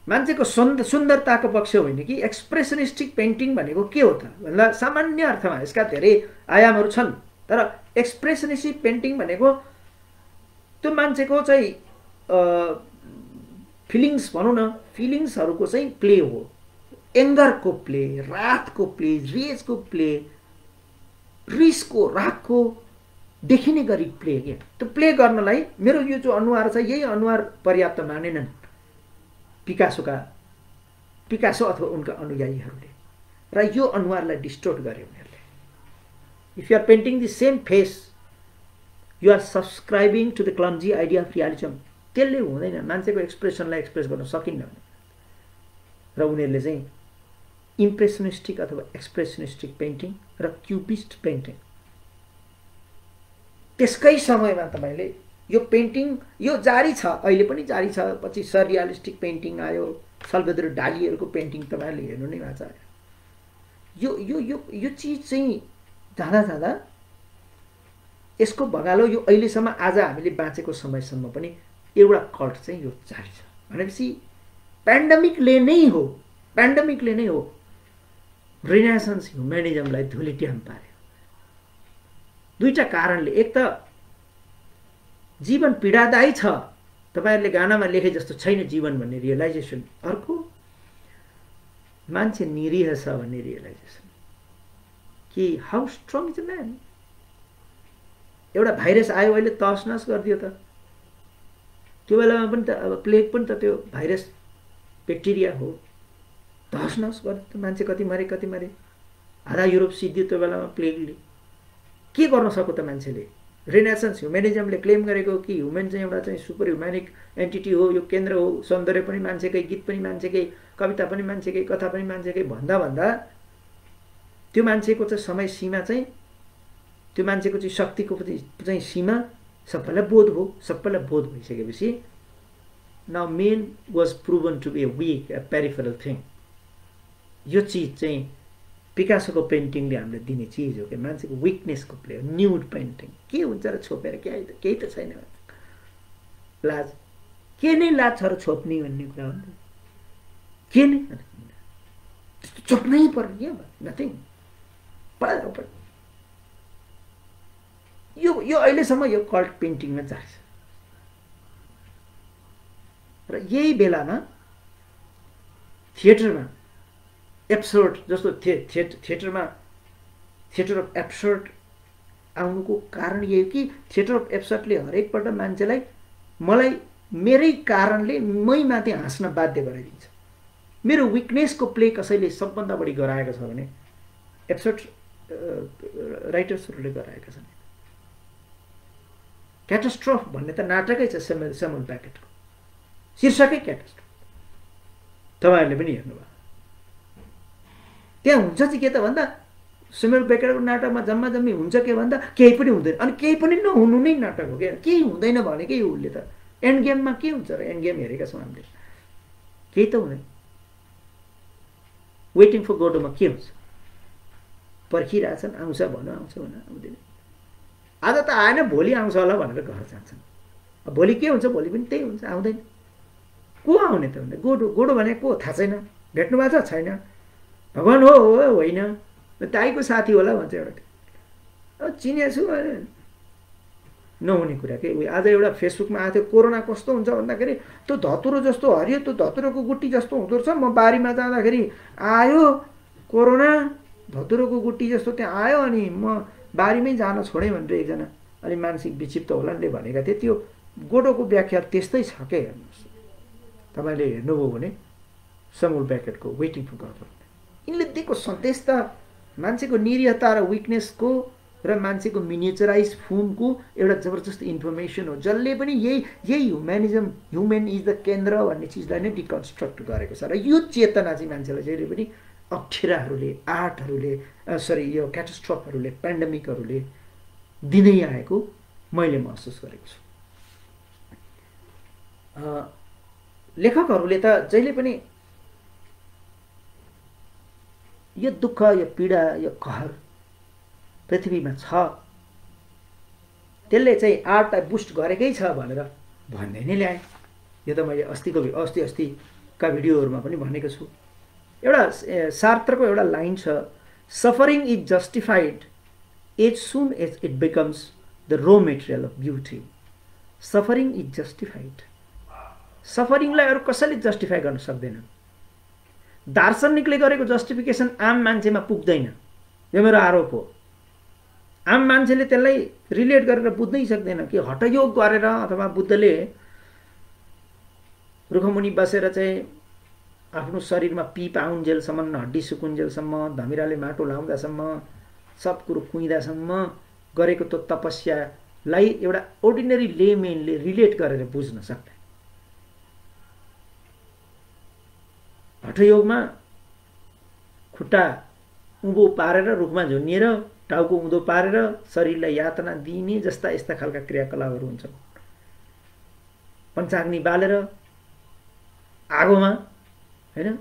मान्छेको सुन्दरताको पक्ष होइन कि एक्सप्रेसनिस्टिक पेन्टिङ भनेको के हो त भन्दा सामान्य अर्थमा यसका धेरै आयामहरू छन्। तर एक्सप्रेसनिस्टिक पेन्टिङ भनेको त्यो मान्छेको चाहिँ फिलिङ्स भनौँ न, फिलिङ्सहरूको चाहिँ प्ले हो। एङ्गरको प्ले, रातको प्ले, रेजको प्ले, रिसको, रागको देखिने गरी प्ले के त्यो प्ले गर्नलाई मेरो यो जो अनुहार छ यही अनुहार पर्याप्त मानेनन् पिकासो अथवा उनका अनुयायीहरूले। र यो अनुहारलाई डिस्टोर्ट गरे उनीहरूले। If you are painting the same face you are subscribing to the clumsy idea of realism. त्यसले हुँदैन, मान्छेको एक्सप्रेसनलाई एक्सप्रेस गर्न सकिन्न। र उनीहरूले चाहिँ इम्प्रेसनिस्टिक अथवा एक्सप्रेसनिस्टिक पेन्टिङ र क्युबिस्ट पेन्टिङ त्यसकै समयमा तपाईँले यो पेन्टिङ यो जारी छ, अहिले पनि जारी छ। पछि सररियलिस्टिक पेन्टिङ आयो, साल्भादोर डालीहरूको पेन्टिङ तपाईँहरूले हेर्नु नै भएको छ। यो यो यो यो चिज चाहिँ जाँदा यसको भगालो यो अहिलेसम्म आज हामीले बाँचेको समयसम्म पनि एउटा कल्ट चाहिँ यो जारी छ। भनेपछि पेन्डेमिकले नै हो रिनेसान्स ह्युम्यानिजमलाई धुलिट्याम पार्यो। दुईटा कारणले। एक त जीवन पीडादायी छ, तपाईँहरूले गानामा लेखे जस्तो छैन जीवन भन्ने रियलाइजेसन। अर्को मान्छे निरीह छ भन्ने रियलाइजेसन कि how strong is a man. एउटा भाइरस आयो अहिले तहस नहस गरिदियो त। त्यो बेलामा पनि त अब प्लेग पनि त त्यो भाइरस ब्याक्टेरिया हो, तहस नहस गरिदियो त। मान्छे कति मरे, आधा युरोप सिद्धियो त्यो बेलामा प्लेगले। के गर्न सक्यो त मान्छेले? रिनेसान्स ह्युम्यानिजमले क्लेम गरेको कि ह्युमन चाहिँ एउटा चाहिँ सुपर ह्युम्यानिक एन्टिटी हो, यो केन्द्र हो, सौन्दर्य पनि मान्छेकै, गीत पनि मान्छेकै, कविता पनि मान्छेकै, कथा पनि मान्छेकै भन्दा त्यो मान्छेको चाहिँ समय सीमा चाहिँ, त्यो मान्छेको चाहिँ शक्तिको चाहिँ सीमा सबैलाई बोध भयो। सबैलाई बोध भइसकेपछि now man was proven to be a weak, a peripheral thing. यो चिज चाहिँ पिकासोको पेन्टिङले हामीले दिने चिज हो कि मान्छेको विकनेसको प्ले हो। न्युड पेन्टिङ के हुन्छ र छोपेर केही त छैन। लाज के नै लाज छ र छोप्ने भन्ने कुरा हो। के नै त्यस्तो छोप्नै पर्ने क्या नथिङ। यो अहिलेसम्म यो कल्ट पेन्टिङमा जान्छ। र यही बेलामा थिएटरमा एब्सर्ड जस्तो थिएटरमा थिएटर अफ एब्सर्ड आउनुको कारण यही हो कि थिएटर अफ एब्सर्डले हरेकपल्ट मान्छेलाई मलाई मेरै कारणले मै माथि हाँस्न बाध्य गराइदिन्छ। मेरो विकनेसको प्ले कसैले सबभन्दा बढी गराएको छ भने एब्सर्ड राइटर्सहरूले गराएका छन्। क्याटास्ट्रोफ भन्ने त नाटकै छ स्यामुअल बेकेटको, शीर्षकै क्याटास्ट्रोफ। तपाईँहरूले पनि हेर्नुभयो। त्यहाँ हुन्छ चाहिँ के त भन्दा स्यामुअल बेकेटको नाटकमा जम्मा जम्मी हुन्छ के भन्दा केही पनि हुँदैन। अनि केही पनि नहुनु नै नाटक हो क्या, केही हुँदैन भनेकै उसले त। एन्ड गेममा के हुन्छ र? एन्ड गेम हेरेका छौँ हामीले, केही त हुँदैन। वेटिङ फर गोडोमा के हुन्छ? पर्खिरहेछन्, आउँछ भन, आउँछ भन, आउँदैन। आज त आएन, भोलि आउँछ होला भनेर घर जान्छन्। भोलि के हुन्छ? भोलि पनि त्यही हुन्छ, आउँदैन। को आउने त भन्दा गोडो? गोडो भने को थाहा छैन, भेट्नु भएको छ छैन, भगवान् हो होइन, दाइको साथी होला भन्छ एउटा। अब चिनेको छु नहुने कुरा के। आज एउटा फेसबुकमा आएको थियो, कोरोना कस्तो हुन्छ भन्दाखेरि त्यो धतुरो जस्तो हरियो, त्यो धतुरोको गुट्टी जस्तो हुँदो रहेछ। म बारीमा जाँदाखेरि आयो कोरोना, धतुरोको गुट्टी जस्तो त्यहाँ आयो, अनि म बारीमै जान छोडेँ भनेर एकजना अलि मानसिक विक्षिप्त होलाले भनेका थिए। त्यो गोडोको व्याख्या त्यस्तै छ के। हेर्नुहोस्, तपाईँले हेर्नुभयो भने स्यामुअल बेकेटको वेटिङ फर गड, यिनले दिएको सन्देश त मान्छेको निरीहता र विकनेसको र मान्छेको मिनिएचराइज फर्मको एउटा जबरजस्त इन्फर्मेसन हो, जसले पनि यही ह्युम्यानिजम, ह्युमेन इज द केन्द्र भन्ने चिजलाई नै डिकन्स्ट्रक्ट गरेको छ। र यो चेतना चाहिँ मान्छेलाई जहिले पनि अप्ठ्याराहरूले, आर्टहरूले, यो क्याटास्ट्रोफहरूले, पेन्डेमिकहरूले दिँदै आएको मैले महसुस गरेको छु। लेखकहरूले त जहिले पनि यो दुःख, यो पीडा, यो कहर पृथ्वीमा छ, त्यसले चाहिँ आर्टलाई बुस्ट गरेकै छ भनेर भन्दै नै ल्याएँ। यो त मैले अस्तिका भिडियोहरूमा पनि भनेको छु। एउटा सार्त्रको एउटा लाइन छ, suffering is justified as soon as it becomes the raw material of beauty. Suffering is justified. सफरिङलाई अरू कसैले जस्टिफाई गर्न सक्दैन। दार्शनिकले गरेको जस्टिफिकेसन आम मान्छेमा पुग्दैन, यो मेरो आरोप हो। आम मान्छेले त्यसलाई रिलेट गरेर बुझ्नै सक्दैन कि हठयोग गरेर अथवा बुद्धले रुखमुनि बसेर चाहिँ आफ्नो शरीरमा पिप आउन्जेलसम्म, हड्डी सुकुन्जेलसम्म, धमिराले माटो लाउँदासम्म, सब कुरो कुइदासम्म गरेको त्यो तपस्यालाई एउटा अर्डिनरी लेमेनले रिलेट गरेर बुझ्न सक्दैन। हठयोगमा खुट्टा उँभो पारेर रुखमा झुन्निएर टाउको उँधो पारेर शरीरलाई यातना दिने जस्ता यस्ता खालका क्रियाकलापहरू हुन्छन्। पञ्चाग्नि बालेर आगोमा, हैन,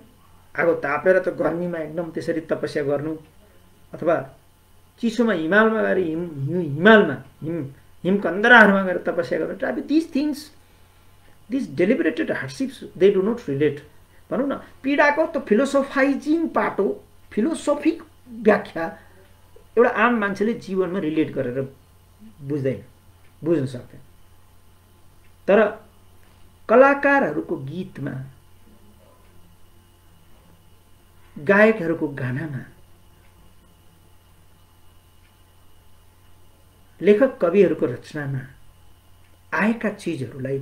आगो तापेर त गर्मीमा एकदम त्यसरी तपस्या गर्नु, अथवा चिसोमा हिमालमा गएर हिमकन्दराहरूमा गएर तपस्या गर्नु। This things, this deliberated hardships, they do not relate. भनौँ न, पीडाको त फिलोसोफाइजिङ पार्ट हो, फिलोसोफिक व्याख्या एउटा आम मान्छेले जीवनमा रिलेट गरेर बुझ्न सक्दैन। तर कलाकारहरूको गीतमा, गायकहरूको गानामा, लेखक कविहरूको रचनामा आएका चिजहरूलाई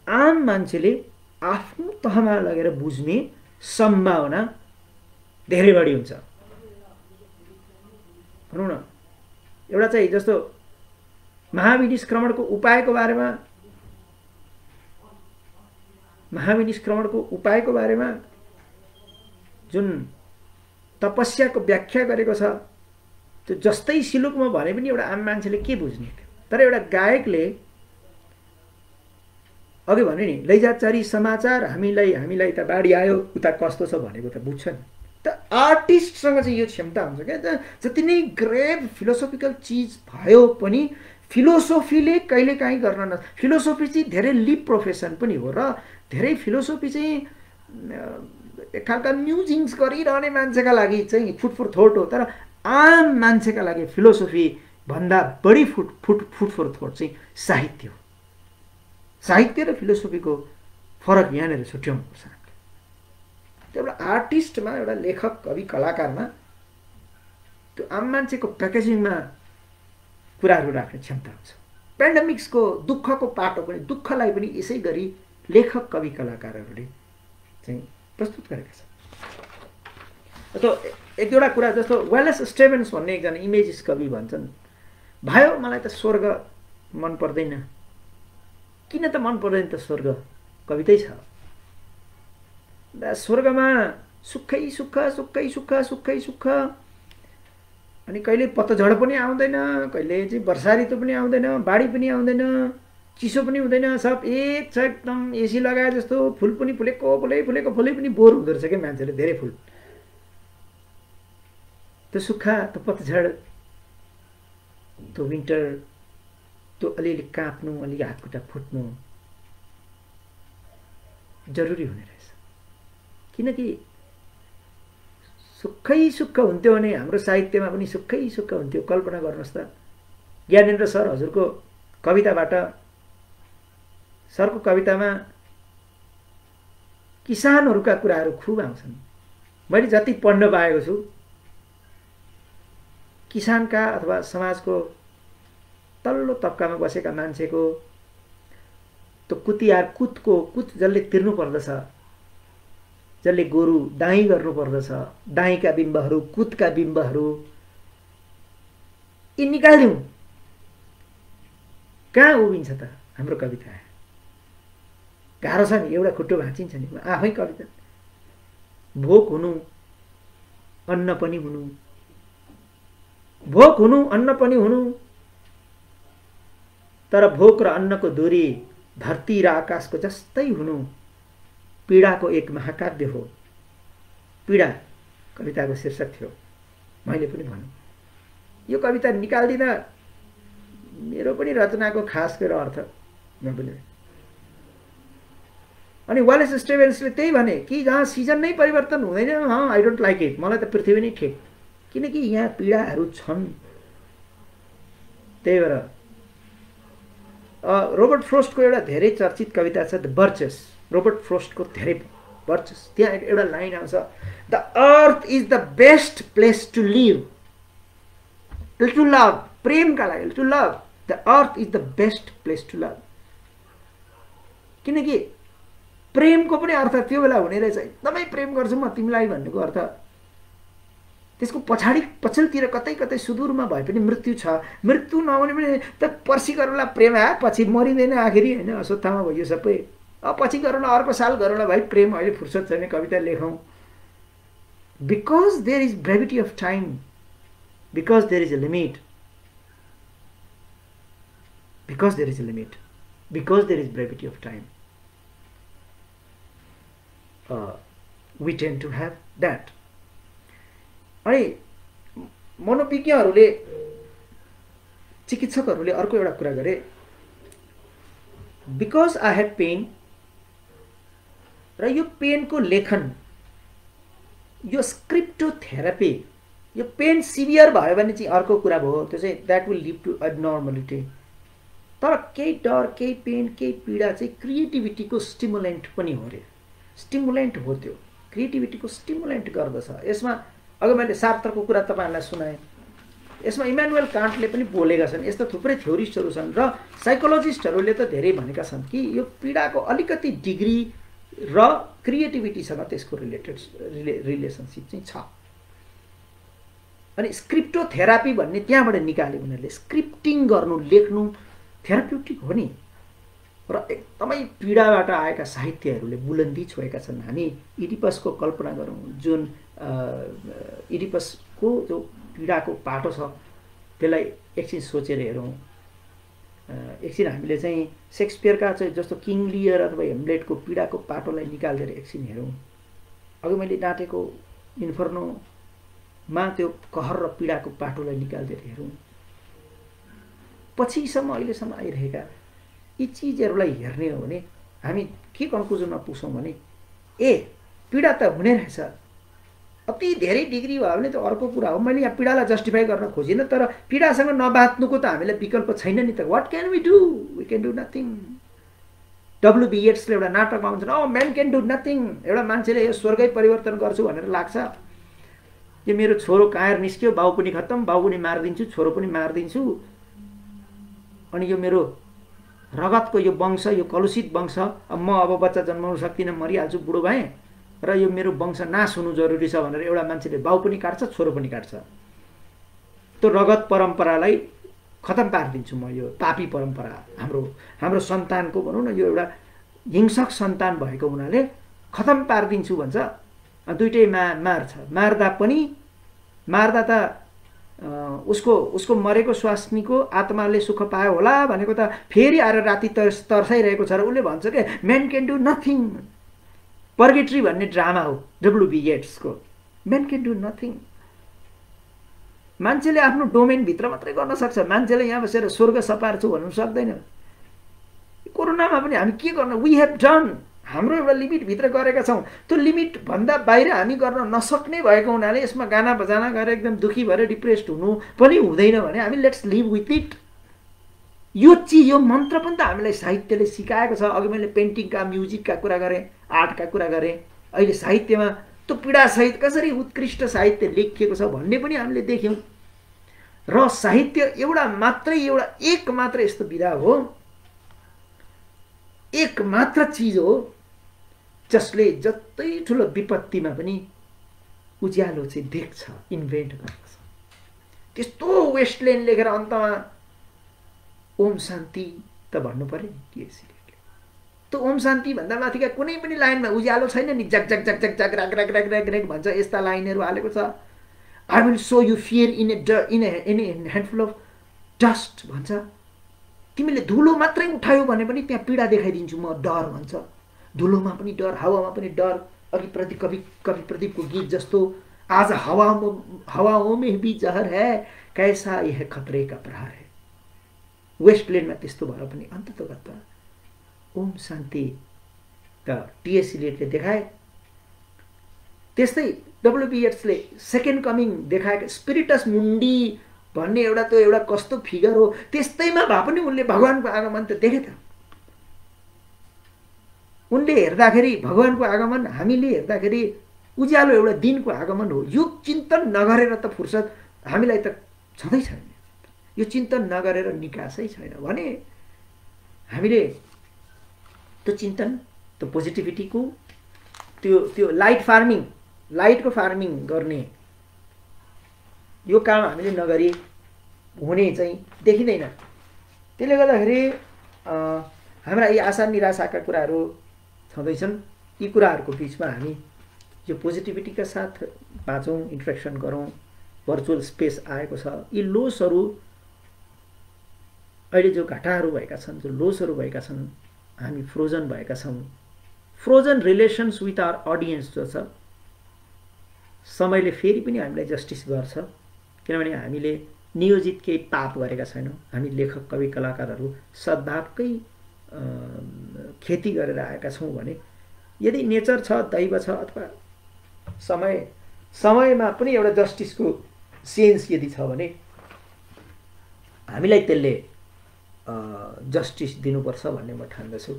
आम मान्छेले आफ्नो तहमा लगेर बुझ्ने सम्भावना धेरै बढी हुन्छ। भनौँ न, एउटा चाहिँ जस्तो महाविनिष्क्रमणको उपायको बारेमा जुन तपस्याको व्याख्या गरेको छ, त्यो जस्तै सिलुकमा भने पनि एउटा आम मान्छेले के बुझ्ने। तर एउटा गायकले अघि भने नि, लैजाचारी समाचार, हामीलाई त बाढी आयो, उता कस्तो छ भनेको त बुझ्छ नि। त आर्टिस्टसँग चाहिँ यो क्षमता हुन्छ क्या, जति नै ग्रेभ फिलोसोफिकल चिज भयो पनि फिलोसोफीले कहिलेकाहीँ गर्न न। फिलोसोफी चाहिँ धेरै लिप प्रोफेसन पनि हो, र धेरै फिलोसोफी चाहिँ एक खालका म्युजिङ्स गरिरहने मान्छेका लागि चाहिँ फुड फर थोट हो। तर आम मान्छेका लागि फिलोसोफी भन्दा बढी फुड फर थोट चाहिँ साहित्य हो। साहित्य र फिलोसोफीको फरक यहाँनिर छुट्याउनुपर्छ हामीले। त्यो एउटा आर्टिस्टमा, एउटा लेखक, कवि, कलाकारमा त्यो आम मान्छेको प्याकेजिङमा कुराहरू राख्ने क्षमता हुन्छ। पेन्डेमिक्सको दुःखको पाटो पनि, दुःखलाई पनि यसै गरी लेखक, कवि, कलाकारहरूले चाहिँ प्रस्तुत गरेका छन्। त्यो एक दुईवटा कुरा जस्तो वालेस स्टेभन्स भन्ने एकजना इमेजिस कवि भन्छन्, भाइ मलाई त स्वर्ग मन पर्दैन। किन त मन पर्दैन त स्वर्ग? कवितै छ, स्वर्गमा सुखै सुख, सुखै सुख, सुखै सुख, अनि कहिले पतझड पनि आउँदैन, कहिले चाहिँ वर्षा ऋतु पनि आउँदैन, बाढी पनि आउँदैन, चिसो पनि हुँदैन, सब एक छ एकदम एसी लगाए जस्तो। फुल पनि फुलेको फुलेको, फुलै पनि बोर हुँदो रहेछ क्या मान्छेले, धेरै फुल। त्यो सुक्खा, त्यो पतझड, त्यो विन्टर, त्यो अलिअलि काँप्नु, अलिअलि हातखुट्टा फुट्नु जरुरी हुने रहेछ। किनकि सुखै सुख हुन्थ्यो भने हाम्रो साहित्यमा पनि सुखै सुख हुन्थ्यो। कल्पना गर्नुहोस् त, ज्ञानेन्द्र सर हजुरको कविताबाट, सरको कवितामा किसानहरूका कुराहरू खुब आउँछन्। मैले जति पढ्न पाएको छु, किसानका अथवा समाजको तल्लो तबकामा बसेका मान्छेको त्यो कुतियार, कुत जसले तिर्नु पर्दछ, जसले गोरु दाइँ गर्नु पर्दछ, दाइँका बिम्बहरू, कुतका बिम्बहरू यी निकाल्यौँ, कहाँ उभिन्छ त हाम्रो कविता? गाह्रो छ नि, एउटा खुट्टो भाँचिन्छ नि। आफै कविता, भोक हुनु अन्न पनि हुनु, भोक हुनु अन्न पनि हुनु, तर भोक र अन्नको दूरी धरती र आकाशको जस्तै हुनु, पीडाको एक महाकाव्य हो। पीडा कविताको शीर्षक थियो। मैले पनि भनौँ, यो कविता निकाल्दिँदा मेरो पनि रचनाको खास गरेर अर्थ नबुझे। अनि वालेस स्टेभन्सले त्यही भने कि जहाँ सिजन नै परिवर्तन हुँदैन, आई डोन्ट लाइक इट, मलाई त पृथ्वी नै ठिक, किनकि यहाँ पीडाहरू छन्। त्यही भएर रोबर्ट फ्रोस्टको एउटा धेरै चर्चित कविता छ, द बर्चेस। रोबर्ट फ्रोस्टको धेरै बर्चेस, त्यहाँ एउटा लाइन आउँछ, the earth is the best place to live, to love, प्रेमका लागि, to love, the earth is the best place to love. किनकि प्रेमको पनि अर्थ त्यो बेला हुने रहेछ, एकदमै प्रेम गर्छु म तिमीलाई भन्नुको अर्थ त्यसको पछाडि पछिल्तिर कतै कतै सुदूरमा भए पनि मृत्यु छ। मृत्यु नहुने पनि त पछि गरौँला प्रेम, पछि मरिँदैन आखिरी, होइन? अश्वत्थामा भयो सबै, पछि गरौँला, अर्को साल गरौँला भाइ, प्रेम अहिले फुर्सद छैन, कविता लेखौँ। Because there is brevity of time, because there is a limit, because there is a limit, because there is brevity of time, we tend to have that. अनि मनोविज्ञहरूले, चिकित्सकहरूले अर्को एउटा कुरा गरे, बिकज आई हेभ पेन, र यो पेनको लेखन, यो स्क्रिप्टोथेरापी, यो पेन सिभियर भयो भने चाहिँ अर्को कुरा भयो, त्यो चाहिँ द्याट विल लिड टु एबनर्मलिटी। तर केही डर, केही पेन, केही पीडा चाहिँ क्रिएटिभिटीको स्टिमुलेन्ट पनि हो रे, स्टिमुलेन्ट हो, त्यो क्रिएटिभिटीको स्टिमुलेन्ट गर्दछ। यसमा अघि मैले सार्त्रको कुरा तपाईँहरूलाई सुनाएँ, यसमा इमानुएल कान्टले पनि बोलेका छन्, यस्ता थुप्रै थ्योरिस्टहरू छन् र साइकोलोजिस्टहरूले त धेरै भनेका छन् कि यो पीडाको अलिकति डिग्री र क्रिएटिभिटीसँग त्यसको रिलेसनसिप चाहिँ छ। अनि स्क्रिप्टोथेरापी भन्ने त्यहाँबाट निकाल्यो उनीहरूले, स्क्रिप्टिङ गर्नु, लेख्नु थेराप्युटिक हो नि। र एकदमै पीडाबाट आएका साहित्यहरूले बुलन्दी छोएका छन्। हामी इडिपसको कल्पना गरौँ, जुन इडिपसको जो पीडाको पाटो छ त्यसलाई एकछिन सोचेर हेरौँ। एकछिन हामीले चाहिँ सेक्सपियरका चाहिँ जस्तो किङ लियर अथवा हेमलेटको पीडाको पाटोलाई निकालेर एकछिन हेरौँ। अघि मैले डाँटेको इन्फर्नोमा त्यो कहर र पीडाको पाटोलाई निकालेर हेरौँ। पछिसम्म अहिलेसम्म आइरहेका यी चिजहरूलाई हेर्ने हो भने हामी के कन्क्लुजनमा पुग्छौँ भने पीडा त हुने रहेछ, अति धेरै डिग्री भयो भने त अर्को कुरा हो। मैले यहाँ पीडालाई जस्टिफाई गर्न खोजिनँ, तर पीडासँग नबाँच्नुको त हामीलाई विकल्प छैन नि त। What can we do? We can do nothing. W B येट्सले एउटा नाटकमा भन्छन् म्यान क्यान डु नथिङ। एउटा मान्छेले यो स्वर्गै परिवर्तन गर्छु भनेर लाग्छ। यो मेरो छोरो कायर निस्क्यो, बाउ पनि खत्तम, बाउ पनि मारिदिन्छु, छोरो पनि मारिदिन्छु, अनि यो मेरो रगतको यो वंश, यो कलुषित वंश, म अब बच्चा जन्माउन सक्दिनँ, मरिहाल्छु, बुढो भएँ, र यो मेरो वंश नाश हुनु जरुरी छ भनेर एउटा मान्छेले बाउ पनि काट्छ, छोरो पनि काट्छ। त्यो रगत परम्परालाई खतम पारिदिन्छु म, यो पापी परम्परा हाम्रो सन्तानको भनौँ न, यो एउटा हिंसक सन्तान भएको हुनाले खतम पारिदिन्छु भन्छ। दुइटै मार्छ। मार्दा त उसको मरेको स्वास्नीको आत्माले सुख पायो होला भनेको त फेरि आएर राति तर्साइरहेको छ र उसले भन्छ के man can do nothing. Purgatory भन्ने ड्रामा हो डब्ल्युबी येट्सको। Man can do nothing. मान्छेले आफ्नो डोमेनभित्र मात्रै गर्न सक्छ। मान्छेले यहाँ बसेर स्वर्ग सपार्छु भन्नु सक्दैन। कोरोनामा पनि हामी के गर्न, वी हेभ डन, हाम्रो एउटा लिमिटभित्र गरेका छौँ। त्यो लिमिटभन्दा बाहिर हामी गर्न नसक्ने भएको हुनाले यसमा गाना बजाना गरेर एकदम दुखी भएर डिप्रेस्ड हुनु पनि हुँदैन भने हामी लेट्स लिभ विथ इट। यो चिज, यो मन्त्र पनि त हामीलाई साहित्यले सिकाएको छ। अघि मैले पेन्टिङका, म्युजिकका कुरा गरेँ, आर्टका कुरा गरेँ। अहिले साहित्यमा त्यो पीडासहित कसरी उत्कृष्ट साहित्य लेखिएको छ भन्ने पनि हामीले देख्यौँ। र साहित्य एउटा एक मात्र यस्तो विधा हो, एक मात्र चिज हो जसले जतै ठुलो विपत्तिमा पनि उज्यालो चाहिँ देख्छ, इन्भेन्ट गर्छ। त्यस्तो वेस्टल्यान्ड लेखेर अन्तमा ओम शान्ति त भन्नु पर्यो नि टिएससीले। त्यो ओम शान्ति भन्दा माथिका कुनै पनि लाइनमा उज्यालो छैन नि। जग जग जग जग जग राग राग राग राग राग भन्छ, यस्ता लाइनहरू हालेको छ। I will so you fear in A handful of dust भन्छ। तिमीले धुलो मात्रै उठायो भने पनि त्यहाँ पीडा देखाइदिन्छु म, डर भन्छ। धुलोमा पनि डर, हावामा पनि डर। अघि कवि प्रदीपको गीत जस्तो, आज हवाओं में भी जहर है, कैसा यह खतरे का प्रहार है। वेस्टल्यान्डमा त्यस्तो भएर पनि अन्ततगत ओम शान्ति त टिएससीले देखाए। त्यस्तै डब्ल्युबी येट्सले सेकेन्ड कमिङ देखाएको स्पिरिटस मुन्डी भन्ने एउटा कस्तो फिगर हो, त्यस्तैमा भए पनि उनले भगवानको आगमन त देखे त। उनले हेर्दाखेरि भगवानको आगमन, हामीले हेर्दाखेरि उज्यालो एउटा दिनको आगमन हो। यो चिन्तन नगरेर त फुर्सद हामीलाई त छँदै छैन। यो चिन्तन नगरेर निकासै छैन भने हामीले त्यो चिन्तन, त्यो पोजिटिभिटीको, त्यो लाइटको फार्मिङ गर्ने यो काम हामीले नगरी हुने चाहिँ देखिँदैन। त्यसले गर्दाखेरि हाम्रा यी आशा निराशाका कुराहरू छँदैछन्। यी कुराहरूको बिचमा हामी यो पोजिटिभिटीका साथ बाँचौँ, इन्ट्रेक्सन गरौँ। भर्चुअल स्पेस आएको छ। यी लोसहरू, अहिले जो घाटाहरू भएका छन्, जो लोसहरू भएका छन्, हामी फ्रोजन भएका छौँ। Frozen relations with our audience जो छ, समयले फेरि पनि हामीलाई जस्टिस गर्छ। किनभने हामीले नियोजित केही पाप गरेका छैनौँ। हामी लेखक, कवि, कलाकारहरू सद्भावकै खेती गरेर आएका छौँ भने यदि नेचर छ, दैव छ, अथवा समयमा पनि एउटा जस्टिसको सेन्स यदि छ भने हामीलाई त्यसले जस्टिस दिनुपर्छ भन्ने म ठान्दछु।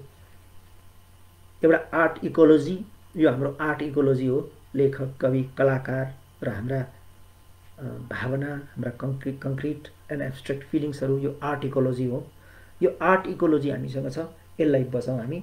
एउटा आर्ट इकोलोजी, यो हाम्रो आर्ट इकोलोजी हो। लेखक, कवि, कलाकार र हाम्रा भावना, हाम्रा कङ्क्रिट एन्ड एब्स्ट्रेक्ट फिलिङ्सहरू, यो आर्ट इकोलोजी हो। यो आर्ट इकोलोजी हामीसँग छ, यसलाई बचाउँ हामी।